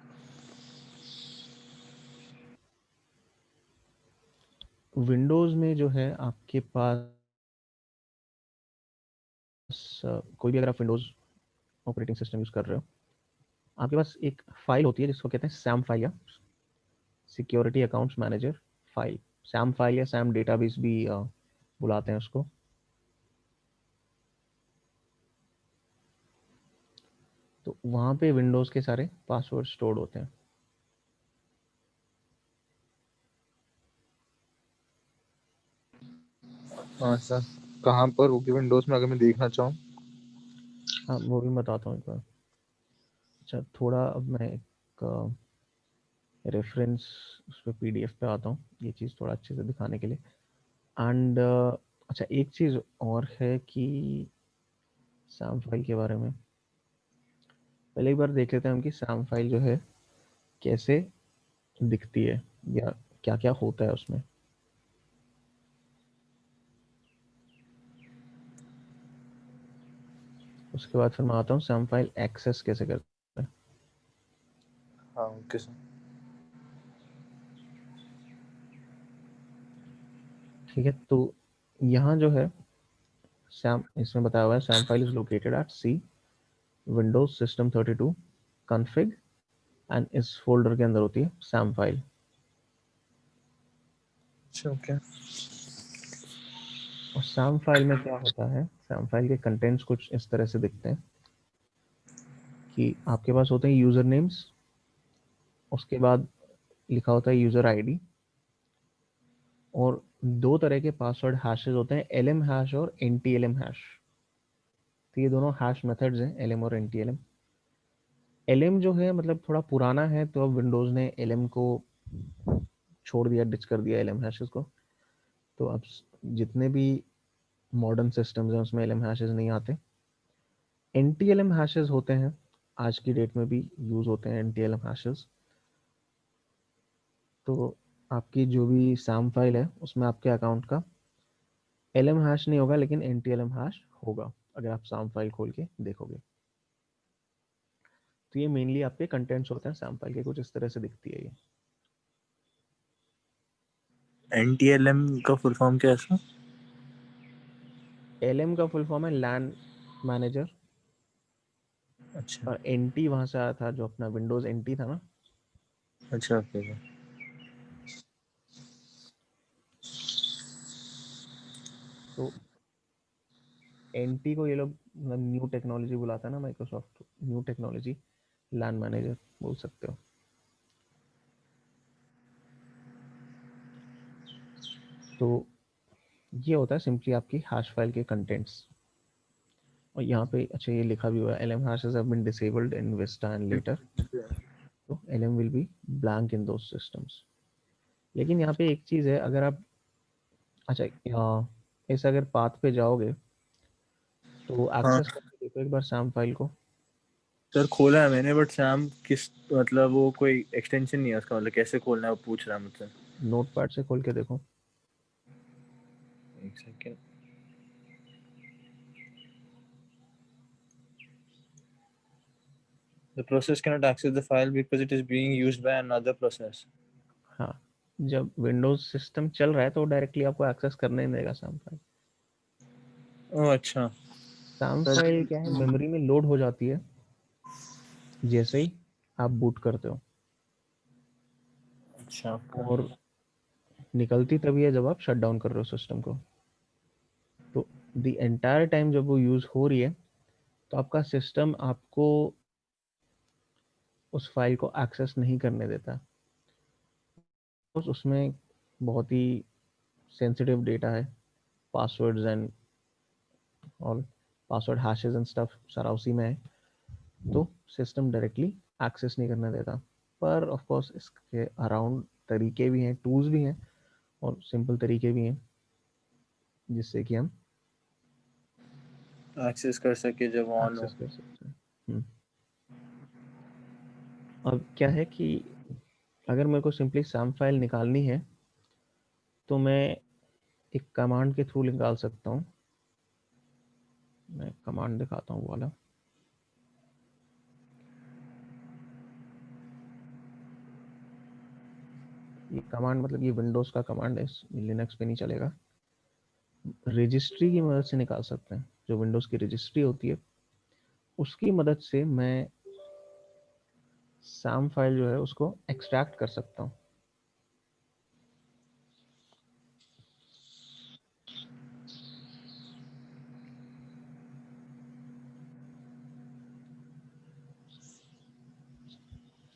विंडोज़ में जो है आपके पास कोई भी, अगर आप विंडोज़ ऑपरेटिंग सिस्टम यूज़ कर रहे हो, आपके पास एक फाइल होती है जिसको कहते हैं सैम फाइल, या security accounts manager file. Sam file या सैम डेटाबेस भी बुलाते हैं उसको। तो वहाँ पे विंडोज़ के सारे पासवर्ड स्टोर्ड होते हैं। हाँ सर। कहाँ पर होगी विंडोज में, अगर मैं देखना चाहूँ? हाँ, वो भी बताता हूँ एक बार। अच्छा, थोड़ा अब मैं एक रेफरेंस उस पर PDF पे आता हूँ, ये चीज़ थोड़ा अच्छे से दिखाने के लिए। एंड अच्छा, एक चीज़ और है कि सैम फाइल के बारे में पहले एक बार देख लेते हैं हम कि सैम फाइल जो है कैसे दिखती है, या क्या क्या होता है उसमें। उसके बाद फिर मैं आता हूँ सैम फाइल एक्सेस कैसे करते हैं। हाँ ओके सर। ठीक है, तो यहाँ जो है सैम, इसमें बताया हुआ है SAM file is located at C Windows system 32 config, and इस फोल्डर के अंदर होती है सैम फाइल। अच्छा ओके। और सैम फाइल में क्या होता है, सैम फाइल के कंटेंट्स कुछ इस तरह से दिखते हैं कि आपके पास होते हैं यूज़र नेम्स, उसके बाद लिखा होता है यूज़र आईडी, और दो तरह के पासवर्ड हैशेस होते हैं, LM हैश और NTLM हैश। तो ये दोनों हैश मेथड्स हैं, LM और NTLM। LM जो है मतलब थोड़ा पुराना है, तो अब विंडोज़ ने LM को छोड़ दिया, डिच कर दिया LM हैशेस को। तो अब जितने भी मॉडर्न सिस्टम्स हैं उसमें LM हैशेस नहीं आते। NTLM हैशेस होते हैं, आज की डेट में भी यूज़ होते हैं NTLM हैशेस। तो आपकी जो भी सैम फाइल है उसमें आपके अकाउंट का LM हैश नहीं होगा, लेकिन NTLM हैश होगा, अगर आप सैम फाइल खोल के देखोगे। तो ये मेनली आपके कंटेंट्स होते हैं सैम फाइल के, कुछ इस तरह से दिखती है ये। NTLM का फुल फॉर्म क्या है इसका? LM का फुल फॉर्म है लैन मैनेजर, अच्छा और NT वहां से आया था, जो अपना विंडोज NT था ना। अच्छा ओके। तो NT को ये लोग न्यू टेक्नोलॉजी बुलाता है ना माइक्रोसॉफ्ट, न्यू टेक्नोलॉजी लैन मैनेजर बोल सकते हो। तो ये होता है सिंपली आपकी हैश फाइल के कंटेंट्स। और यहाँ पे अच्छा ये लिखा भी हुआ है, LM hashes have been disabled in Vista and later, तो LM will be blank in those systems। लेकिन यहाँ पे एक चीज़ है, अगर आप अच्छा इस अगर पाथ पे जाओगे तो हाँ एक्सेस करके देखो एक बार सैम फाइल को। सर खोला है मैंने, बट सैम किस मतलब वो कोई एक्सटेंशन नहीं है उसका, मतलब कैसे खोलना है वो पूछ रहा है मुझसे। नोटपैड से खोल के देखो। एक second. The process cannot access the file because it is being used by another process. हाँ, जब विंडोज सिस्टम चल रहा है तो डायरेक्टली आपको एक्सेस करने नहीं देगा सैम फाइल। ओह अच्छा। सैम सर फाइल क्या है, मेमोरी में लोड हो जाती है जैसे ही आप बूट करते हो, अच्छा और निकलती तभी है जब आप शट डाउन कर रहे हो सिस्टम को। तो द एंटायर टाइम जब वो यूज हो रही है तो आपका सिस्टम आपको उस फाइल को एक्सेस नहीं करने देता। उसमें बहुत ही सेंसिटिव डेटा है, पासवर्ड्स एंड और पासवर्ड हैशेस एंड स्टफ सारा उसी में है, तो सिस्टम डायरेक्टली एक्सेस नहीं करने देता। पर ऑफ कोर्स इसके अराउंड तरीके भी हैं, टूल्स भी हैं और सिंपल तरीके भी हैं जिससे कि हम एक्सेस कर सके जब ऑन हो। एक्सेस कर सकते हैं। अब क्या है कि अगर मेरे को सिंपली सैम फाइल निकालनी है तो मैं एक कमांड के थ्रू निकाल सकता हूँ। मैं कमांड दिखाता हूँ वाला। ये कमांड मतलब ये विंडोज़ का कमांड है, लिनक्स पे नहीं चलेगा। रजिस्ट्री की मदद से निकाल सकते हैं, जो विंडोज़ की रजिस्ट्री होती है उसकी मदद से मैं सैम फाइल जो है उसको एक्सट्रैक्ट कर सकता हूँ।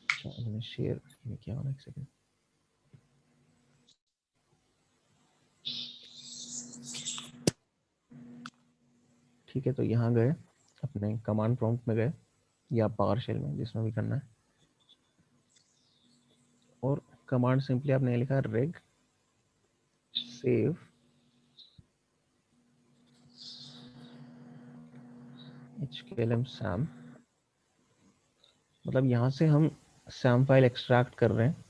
अच्छा मैंने शेयर किया होना, एक सेकेंड। ठीक है, तो यहाँ गए, अपने कमांड प्रॉम्प्ट में गए या पावर शेल में, जिसमें भी करना है, और कमांड सिंपली आपने लिखा रेग सेव HKLM SAM। मतलब यहाँ से हम सैम फाइल एक्सट्रैक्ट कर रहे हैं,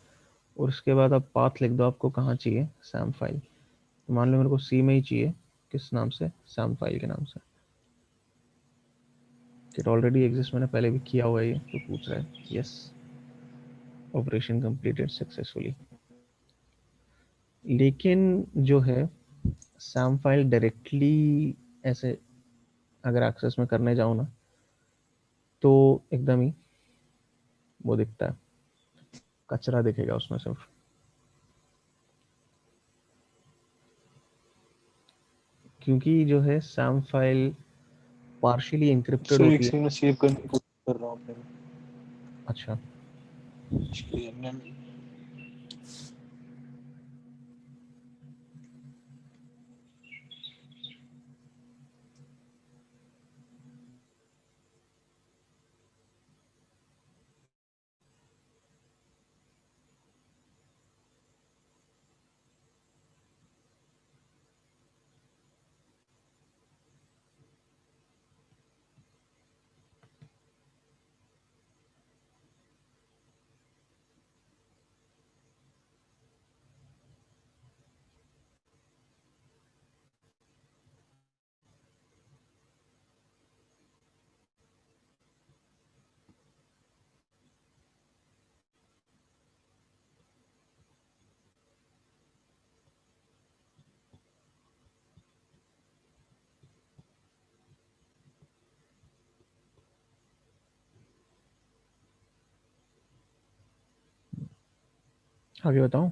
और उसके बाद आप पाथ लिख दो आपको कहाँ चाहिए सैम फाइल। तो मान लो मेरे को सी में ही चाहिए, किस नाम से, सैम फाइल के नाम से। इट ऑलरेडी एग्जिस्ट, मैंने पहले भी किया हुआ है ये, तो पूछ रहा है यस, ऑपरेशन कंप्लीटेड सक्सेसफुली। लेकिन जो है सैम फाइल डायरेक्टली ऐसे अगर एक्सेस में करने जाऊँ ना तो एकदम ही वो दिखता है, कचरा दिखेगा उसमें सिर्फ। क्योंकि जो है SAM file partially encrypted sir एक होती है। सेकंड में सेव करने की कोशिश कर रहा हूँ अपने अच्छा, में। आगे बताऊं?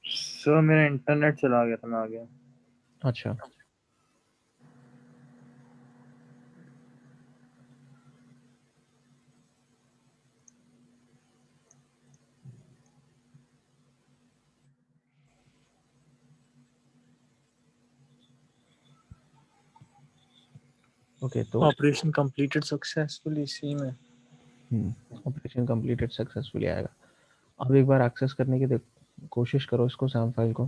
सर मेरा इंटरनेट चला गया था, मैं आ गया। अच्छा, ओके। तो ऑपरेशन कंप्लीटेड सक्सेसफुली, इसी में। ऑपरेशन कंप्लीटेड सक्सेसफुली आएगा। अब एक बार एक्सेस करने की कोशिश करो इसको, सैम फाइल को।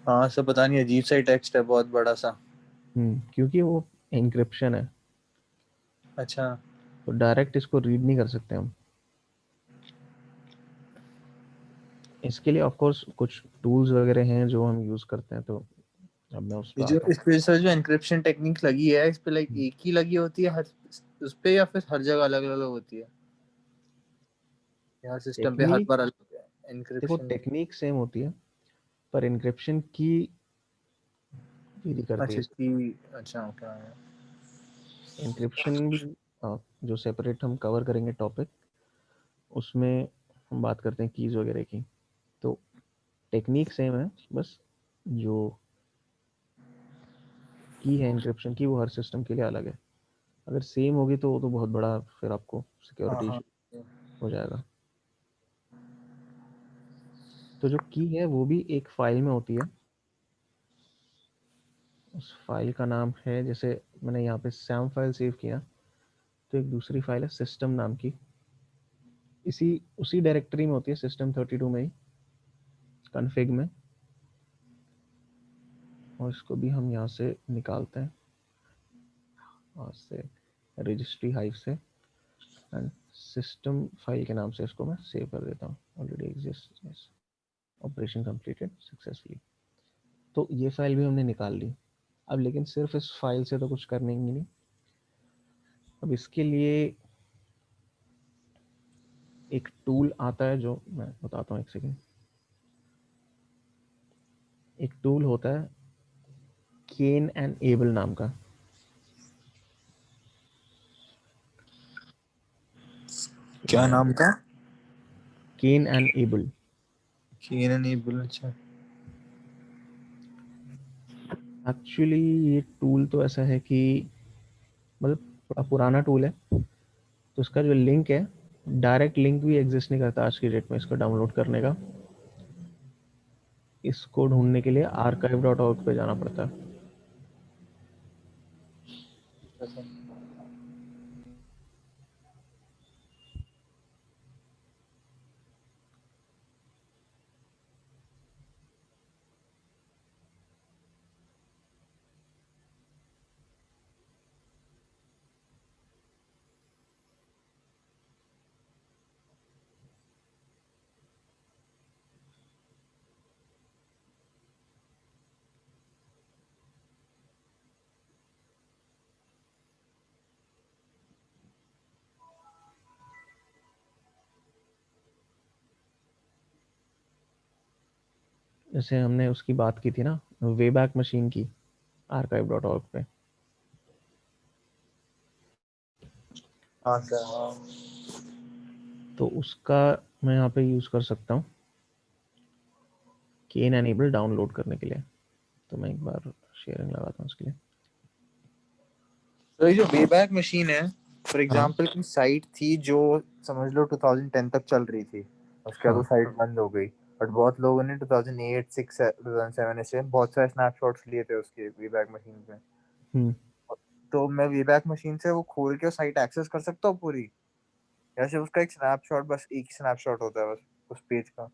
हाँ सर, पता नहीं, अजीब सा ही टेक्स्ट है, बहुत बड़ा सा। क्योंकि वो इंक्रिप्शन है, अच्छा। तो डायरेक्ट इसको रीड नहीं कर सकते हम। इसके लिए ऑफ कोर्स कुछ टूल्स वगैरह हैं जो हम यूज़ करते हैं, तो अब मैं उस ये पर जो आता हूँ। इस पे सर जो एन्क्रिप्शन टेक्निक लगी है, इस पे लाइक हम्म, एक ही लगी होती है हर उस पे, या फिर हर जगह अलग अलग होती है, या सिस्टम पे हर टेक्निक, बार अलग देखो एन्क्रिप्शन? टेक्निक सेम होती है, पर इंक्रिप्शन की वेरी करती है। अच्छा की, अच्छा क्या है? इंक्रिप्शन भी जो सेपरेट हम कवर करेंगे टॉपिक, उसमें हम बात करते हैं कीज वगैरह की। तो टेक्निक सेम है, बस जो की है इंक्रिप्शन की वो हर सिस्टम के लिए अलग है। अगर सेम होगी तो वो तो बहुत बड़ा फिर आपको हाँ सिक्योरिटी हाँ। इशू हो जाएगा। तो जो की है वो भी एक फाइल में होती है। उस फाइल का नाम है, जैसे मैंने यहाँ पे सैम फाइल सेव किया, तो एक दूसरी फाइल है सिस्टम नाम की, इसी उसी डायरेक्टरी में होती है, system32 में ही, कॉन्फ़िग में। और इसको भी हम यहाँ से निकालते हैं, और से रजिस्ट्री हाइव से, एंड सिस्टम फाइल के नाम से इसको मैं सेव कर देता हूँ। Already exist, operation completed successfully. तो ये फाइल भी हमने निकाल ली। अब लेकिन सिर्फ इस फाइल से तो कुछ करने ही नहीं। अब इसके लिए एक टूल आता है जो मैं बताता हूँ, एक सेकेंड। एक टूल होता है केन एंड एबल नाम का। क्या नाम था? Cane and able. कीनन, अच्छा। एक्चुअली ये टूल तो ऐसा है कि मतलब थोड़ा पुराना टूल है, तो इसका जो लिंक है, डायरेक्ट लिंक भी एग्जिस्ट नहीं करता आज की डेट में इसको डाउनलोड करने का। इसको ढूंढने के लिए archive.org पे जाना पड़ता है। अच्छा। जैसे हमने उसकी बात की थी ना, वे बैक मशीन की, archive.org पे। हाँ सर, हाँ। तो उसका मैं यहाँ पे यूज़ कर सकता हूँ केन एनेबल डाउनलोड करने के लिए। तो मैं एक बार शेयरिंग लगाता हूँ उसके लिए। तो ये जो वेबैक मशीन है, फॉर हाँ एग्जांपल की साइट थी जो समझ लो 2010 तक चल रही थी, उसके बाद वो हाँ। साइट बंद हो गई। बट बहुत लोगों ने 2008, 6, 2007 से बहुत सारे स्नैपशॉट्स लिए थे उसके वेबैक मशीन पे। हम्म तो मैं वेबैक मशीन से वो खोल के साइट एक्सेस कर सकता हूँ पूरी, या सिर्फ उसका एक स्नैपशॉट, बस एक ही स्नैपशॉट होता है बस उस पेज का?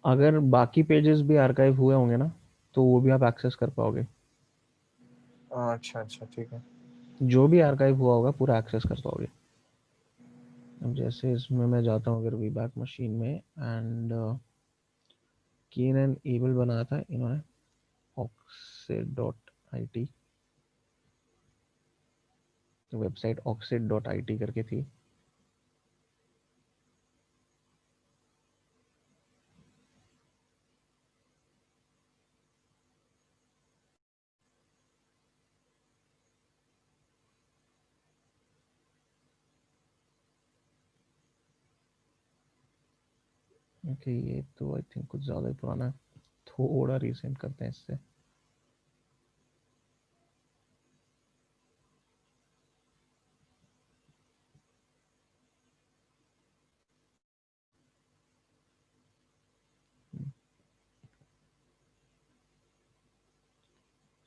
अगर बाकी पेजेस भी आर्काइव हुए होंगे ना, तो वो भी आप एक्सेस कर पाओगे। अच्छा अच्छा, ठीक है। जो भी आर्काइव हुआ होगा पूरा एक्सेस कर पाओगे। अब जैसे इसमें मैं जाता हूँ अगर वी बैक मशीन में, एंड कीन एंड एबल बनाया था इन्होंने, oxid.it, वेबसाइट oxid.it करके थी। ओके, ये तो आई थिंक कुछ ज़्यादा ही पुराना है, थोड़ा रिसेंट करते हैं इससे।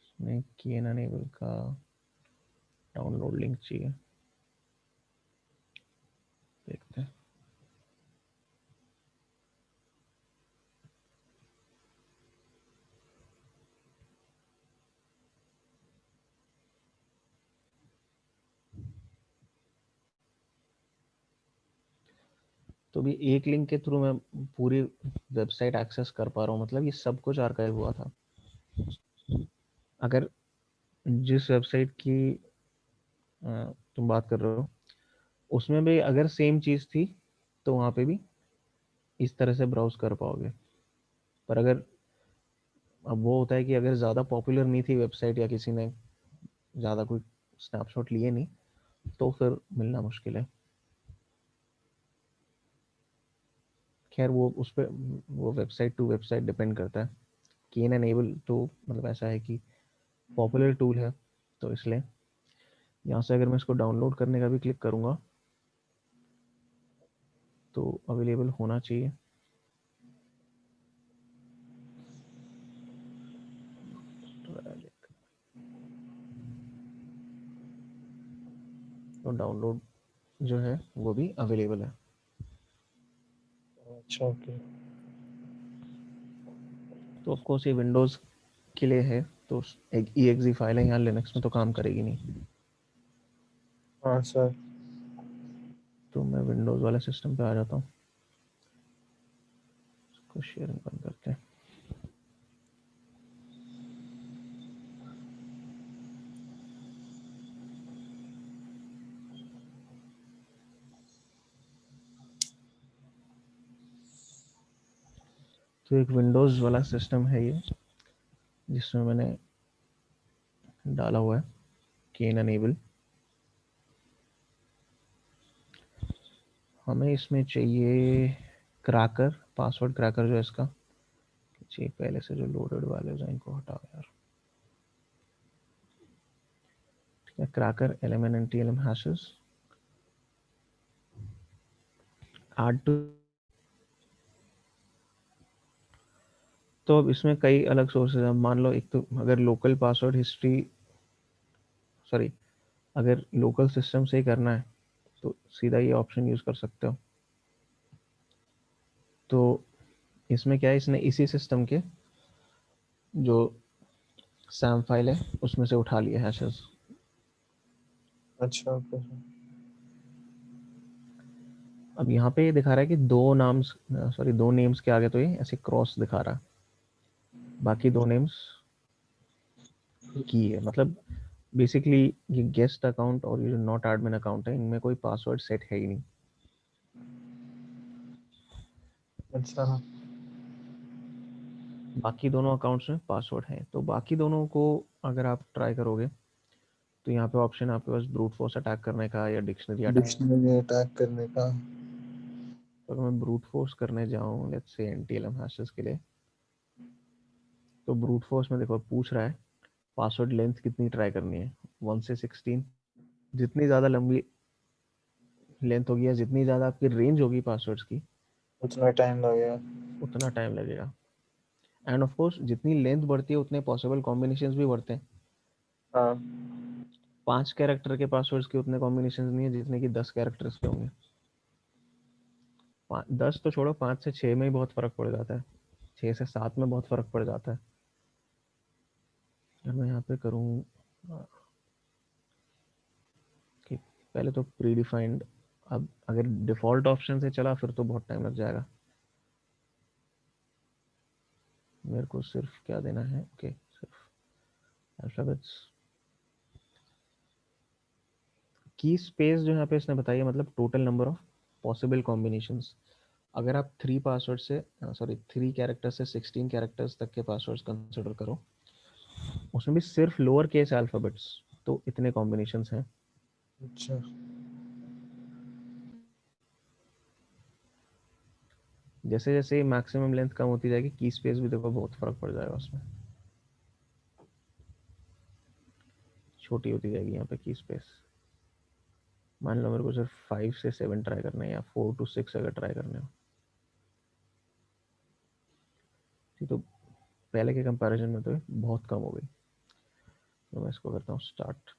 इसमें केन अनेबल का डाउनलोड लिंक चाहिए, देखते हैं। तो भी एक लिंक के थ्रू मैं पूरी वेबसाइट एक्सेस कर पा रहा हूँ, मतलब ये सब कुछ आर्काइव हुआ था। अगर जिस वेबसाइट की तुम बात कर रहे हो उसमें भी अगर सेम चीज़ थी तो वहाँ पे भी इस तरह से ब्राउज कर पाओगे। पर अगर अब वो होता है कि अगर ज़्यादा पॉपुलर नहीं थी वेबसाइट या किसी ने ज़्यादा कोई स्नैपशॉट लिए नहीं तो फिर मिलना मुश्किल है। खैर वो उस पर वो वेबसाइट टू वेबसाइट डिपेंड करता है। केन एनेबल तो मतलब ऐसा है कि पॉपुलर टूल है, तो इसलिए यहाँ से अगर मैं इसको डाउनलोड करने का भी क्लिक करूँगा तो अवेलेबल होना चाहिए। तो डाउनलोड जो है वो भी अवेलेबल है। अच्छा ओके। तो ऑफ कोर्स ये विंडोज़ के लिए है, तो एक exe फाइल है, यहाँ लिनक्स में तो काम करेगी नहीं। हाँ सर। तो मैं विंडोज़ वाले सिस्टम पे आ जाता हूँ, इसको शेयरिंग बंद करते हैं। तो एक विंडोज़ वाला सिस्टम है ये, जिसमें मैंने डाला हुआ है केन अनेबल। हमें इसमें चाहिए क्रैकर, पासवर्ड क्रैकर जो है इसका चाहिए। पहले से जो लोडेड वाले हैं इनको हटाओ यार। ठीक है, cracker LMN and TLM hashes add to. तो अब इसमें कई अलग सोर्सेज हैं। मान लो एक तो अगर लोकल पासवर्ड हिस्ट्री, सॉरी, अगर लोकल सिस्टम से ही करना है तो सीधा ये ऑप्शन यूज़ कर सकते हो। तो इसमें क्या है, इसने इसी सिस्टम के जो सैम फाइल है उसमें से उठा लिया हैशेस। अच्छा ओके सर। अब यहाँ पे ये दिखा रहा है कि दो नाम्स, सॉरी दो नेम्स के आगे तो ये ऐसे क्रॉस दिखा रहा है, बाकी दो नेम्स की है। मतलब बेसिकली ये गेस्ट अकाउंट और ये जो नॉट एडमिन अकाउंट है इनमें कोई पासवर्ड सेट है ही नहीं। अच्छा हाँ। बाकी दोनों अकाउंट्स में पासवर्ड है, तो बाकी दोनों को अगर आप ट्राई करोगे तो यहाँ पे ऑप्शन आपके पास ब्रूट फोर्स अटैक करने का या डिक्शनरी अटैक। डिक्शनरी अटैक करने का। तो अगर मैं ब्रूट फोर्स करने जाऊँ लेट्स से एनटीएलएम हैशेस के लिए, तो ब्रूट फोर्स में देखो पूछ रहा है पासवर्ड लेंथ कितनी ट्राई करनी है, 1 से 16। जितनी ज़्यादा लंबी लेंथ होगी या जितनी ज़्यादा आपकी रेंज होगी पासवर्ड्स की उतना टाइम लगेगा। उतना टाइम लगेगा। एंड ऑफ कोर्स जितनी लेंथ बढ़ती है उतने पॉसिबल कॉम्बिनेशंस भी बढ़ते हैं। हाँ। 5 कैरेक्टर के पासवर्ड्स के उतने कॉम्बिनेशन नहीं है जितने कि 10 कैरेक्टर्स के होंगे। 10 तो छोड़ो, 5 से 6 में ही बहुत फर्क पड़ जाता है, 6 से 7 में बहुत फर्क पड़ जाता है। अगर मैं यहाँ पे करूँ कि पहले तो प्री डिफाइंड, अब अगर डिफ़ॉल्ट ऑप्शन से चला फिर तो बहुत टाइम लग जाएगा। मेरे को सिर्फ क्या देना है, ओके सिर्फ अल्फ़ाबेट्स की स्पेस जो यहाँ पे इसने बताई है, मतलब total number of possible combinations. अगर आप 3 पासवर्ड से, सॉरी 3 कैरेक्टर से 16 कैरेक्टर्स तक के पासवर्ड्स कंसिडर करो, उसमें भी सिर्फ लोअर केस अल्फ़ाबेट्स तो इतने कॉम्बिनेशंस हैं। अच्छा। जैसे जैसे मैक्सिमम लेंथ कम होती जाएगी, की स्पेस भी देखो बहुत फर्क पड़ जाएगा उसमें, छोटी होती जाएगी यहाँ पे की स्पेस। मान लो मेरे को सिर्फ 5 से 7 ट्राई करना है, या 4 to 6 अगर ट्राई करने हो, तो पहले के कंपैरिजन में तो बहुत कम हो गई। तो मैं इसको करता हूँ स्टार्ट।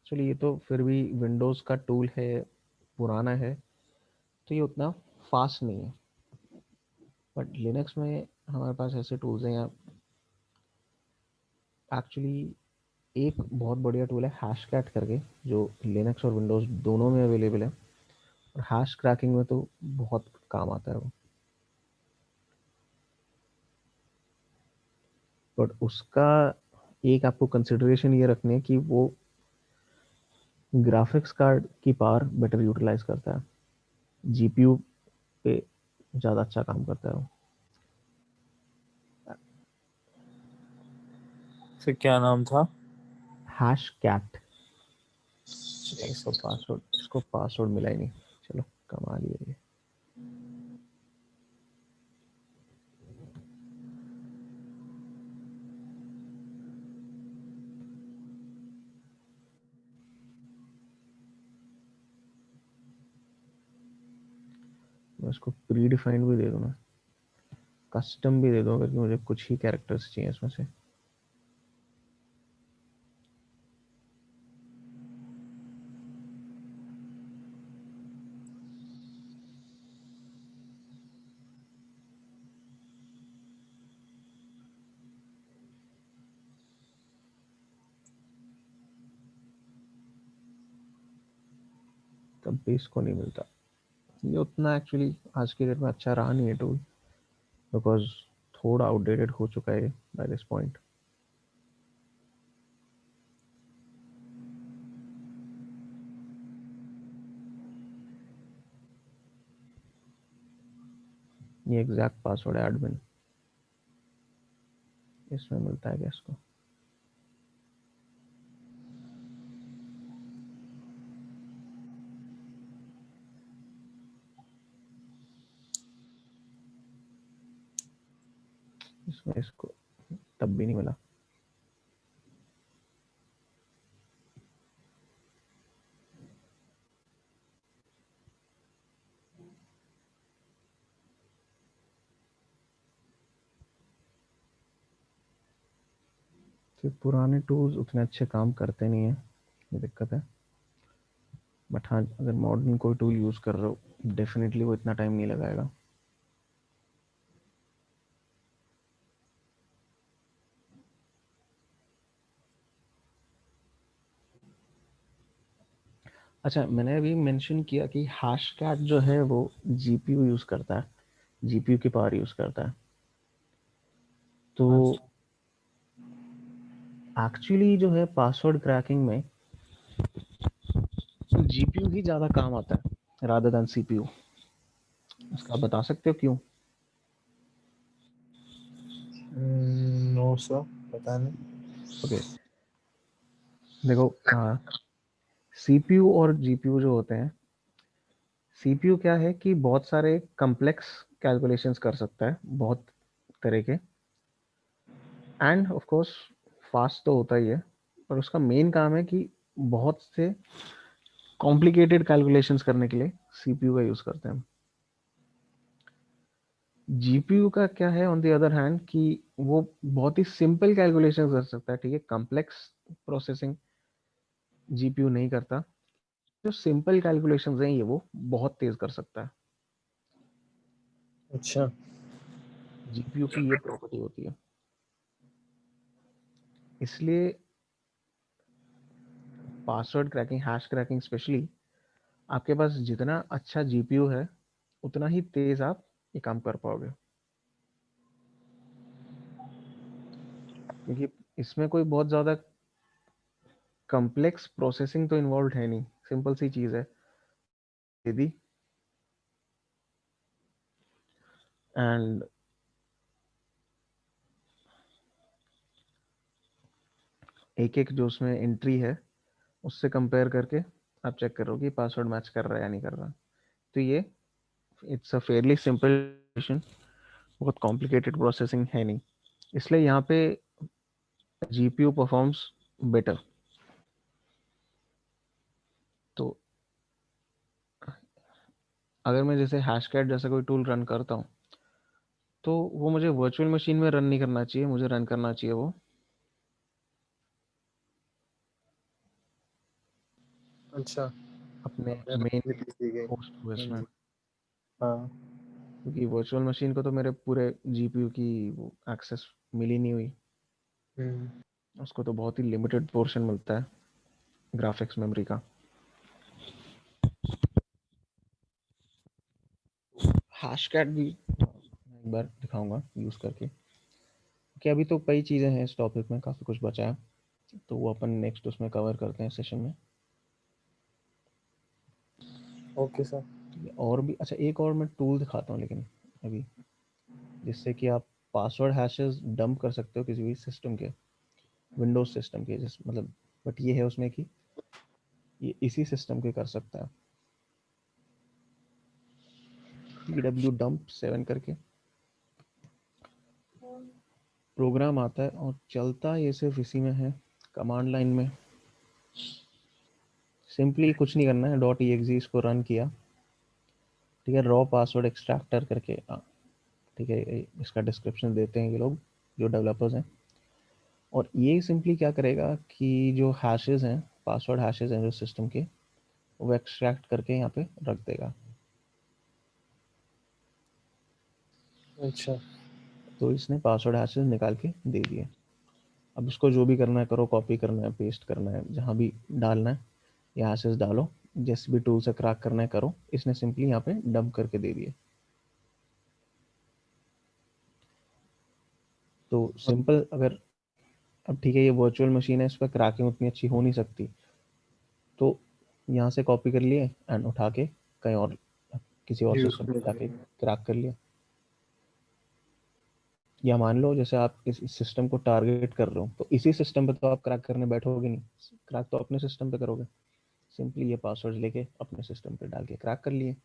चलिए, ये तो फिर भी विंडोज़ का टूल है, पुराना है, तो ये उतना फास्ट नहीं है। बट लिनक्स में हमारे पास ऐसे टूल्स हैं या एक्चुअली एक बहुत बढ़िया टूल है हैशकैट करके, जो लिनक्स और विंडोज़ दोनों में अवेलेबल है, और हैश क्रैकिंग में तो बहुत काम आता है वो। बट उसका एक आपको कंसिडरेशन ये रखनी है कि वो ग्राफिक्स कार्ड की पावर बेटर यूटिलाइज करता है, जीपीयू पे ज़्यादा अच्छा काम करता है वो। फिर क्या नाम था? Hash cat. इसको पासवर्ड मिला ही नहीं। चलो, कमा लिया ये। मैं इसको प्री डिफाइंड भी दे दूँ, कस्टम भी दे दूँ, क्योंकि मुझे कुछ ही कैरेक्टर्स चाहिए इसमें से। तब भी इसको नहीं मिलता। ये उतना एक्चुअली आज के डेट में अच्छा रहा नहीं है टूल, बिकॉज थोड़ा आउटडेटेड हो चुका है बाय दिस पॉइंट। ये एग्जैक्ट पासवर्ड है एडमिन, इसमें मिलता है क्या इसको? इसमें इसको तब भी नहीं मिला। कि पुराने टूल्स उतने अच्छे काम करते नहीं है, ये दिक्कत है। बट हाँ, अगर मॉडर्न कोई टूल यूज़ कर रहे हो, डेफिनेटली वो इतना टाइम नहीं लगाएगा। अच्छा, मैंने अभी मेंशन किया कि हैशकैट जो है वो जीपीयू यूज़ करता है, जीपीयू की पावर यूज़ करता है। तो एक्चुअली जो है पासवर्ड क्रैकिंग में जीपीयू ही ज़्यादा काम आता है रादर देन सीपीयू। इसका आप बता सकते हो क्यों? नो सर, पता नहीं। ओके, देखो, सीपीयू और जीपीयू जो होते हैं, सीपीयू क्या है कि बहुत सारे कम्प्लेक्स कैलकुलेशंस कर सकता है, बहुत तरह के, एंड ऑफ कोर्स फास्ट तो होता ही है, पर उसका मेन काम है कि बहुत से कॉम्प्लिकेटेड कैलकुलेशंस करने के लिए सीपीयू का यूज़ करते हैं हम। जीपीयू का क्या है ऑन द अदर हैंड कि वो बहुत ही सिंपल कैलकुलेशन कर सकता है, ठीक है, कॉम्प्लेक्स प्रोसेसिंग जीपीयू नहीं करता। जो सिंपल कैलकुलेशंस हैं ये वो बहुत तेज कर सकता है। अच्छा। जीपीयू की ये प्रॉपर्टी होती है, इसलिए password cracking, hash cracking specially, आपके पास जितना अच्छा जीपीयू है उतना ही तेज आप ये काम कर पाओगे, क्योंकि इसमें कोई बहुत ज़्यादा कॉम्प्लेक्स प्रोसेसिंग तो इन्वॉल्व है नहीं, सिंपल सी चीज़ है यदि। एंड एक एक जो उसमें एंट्री है उससे कंपेयर करके आप चेक करो कि पासवर्ड मैच कर रहा है या नहीं कर रहा। तो ये इट्स अ फेयरली सिंपल, बहुत कॉम्प्लिकेटेड प्रोसेसिंग है नहीं, इसलिए यहाँ पे जीपीयू परफॉर्म्स बेटर। तो अगर मैं जैसे हैशकैट जैसा कोई टूल रन करता हूँ तो वो मुझे वर्चुअल मशीन में रन नहीं करना चाहिए, मुझे रन करना चाहिए वो अच्छा, अपने मेन अपने पीसी के। होस्ट ओएस में, हाँ। क्योंकि वर्चुअल मशीन को तो मेरे पूरे जीपीयू की वो एक्सेस मिली नहीं हुई, हम्म। उसको तो बहुत ही लिमिटेड पोर्शन मिलता है ग्राफिक्स मेमोरी का। हैशकैट भी मैं एक बार दिखाऊंगा यूज़ करके, कि अभी तो कई चीज़ें हैं इस टॉपिक में, काफ़ी कुछ बचा है, तो वो अपन नेक्स्ट उसमें कवर करते हैं सेशन में। Okay sir. और भी अच्छा, एक और मैं टूल दिखाता हूँ लेकिन अभी, जिससे कि आप पासवर्ड हैशेस डंप कर सकते हो किसी भी सिस्टम के, विंडोज सिस्टम के, जिस मतलब, बट ये है उसमें कि ये इसी सिस्टम के कर सकता है। pw dump 7 करके प्रोग्राम आता है और चलता ये सिर्फ इसी में है, कमांड लाइन में। सिंपली कुछ नहीं करना है, डॉट ई इसको रन किया, ठीक है, रॉ पासवर्ड एक्सट्रैक्टर करके, ठीक है, इसका डिस्क्रिप्शन देते हैं ये लोग जो डेवलपर्स हैं। और ये सिंपली क्या करेगा कि जो हैशेस हैं, पासवर्ड हैशेस हैं जो सिस्टम के, वो एक्सट्रैक्ट करके यहाँ पे रख देगा। अच्छा। तो इसने पासवर्ड हैशेस निकाल के दे दिए। अब इसको जो भी करना है करो, कॉपी करना है, पेस्ट करना है, जहाँ भी डालना है ये हैशेस डालो, जैसे भी टूल से क्रैक करना है करो, इसने सिंपली यहाँ पे डंप करके दे दिए। तो सिंपल, अगर अब ठीक है ये वर्चुअल मशीन है, इस पर क्रैकिंग उतनी अच्छी हो नहीं सकती, तो यहाँ से कॉपी कर लिए एंड उठा के कहीं और किसी और यूज सिस्टम पे करके। जाके क्रैक कर लिया। या मान लो जैसे आप इस सिस्टम को टारगेट कर रहे हो, तो इसी सिस्टम पे तो आप क्रैक करने बैठोगे नहीं, क्रैक तो अपने सिस्टम पे करोगे, सिंपली ये पासवर्ड लेके अपने सिस्टम पे डाल के क्रैक कर लिए।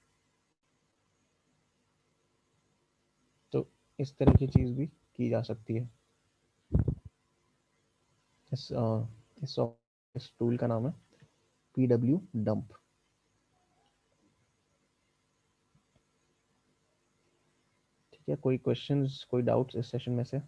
तो इस तरह की चीज़ भी की जा सकती है। इस इस टूल का नाम है पीडब्ल्यू डंप। ठीक है, कोई क्वेश्चंस, कोई डाउट्स इस सेशन में से?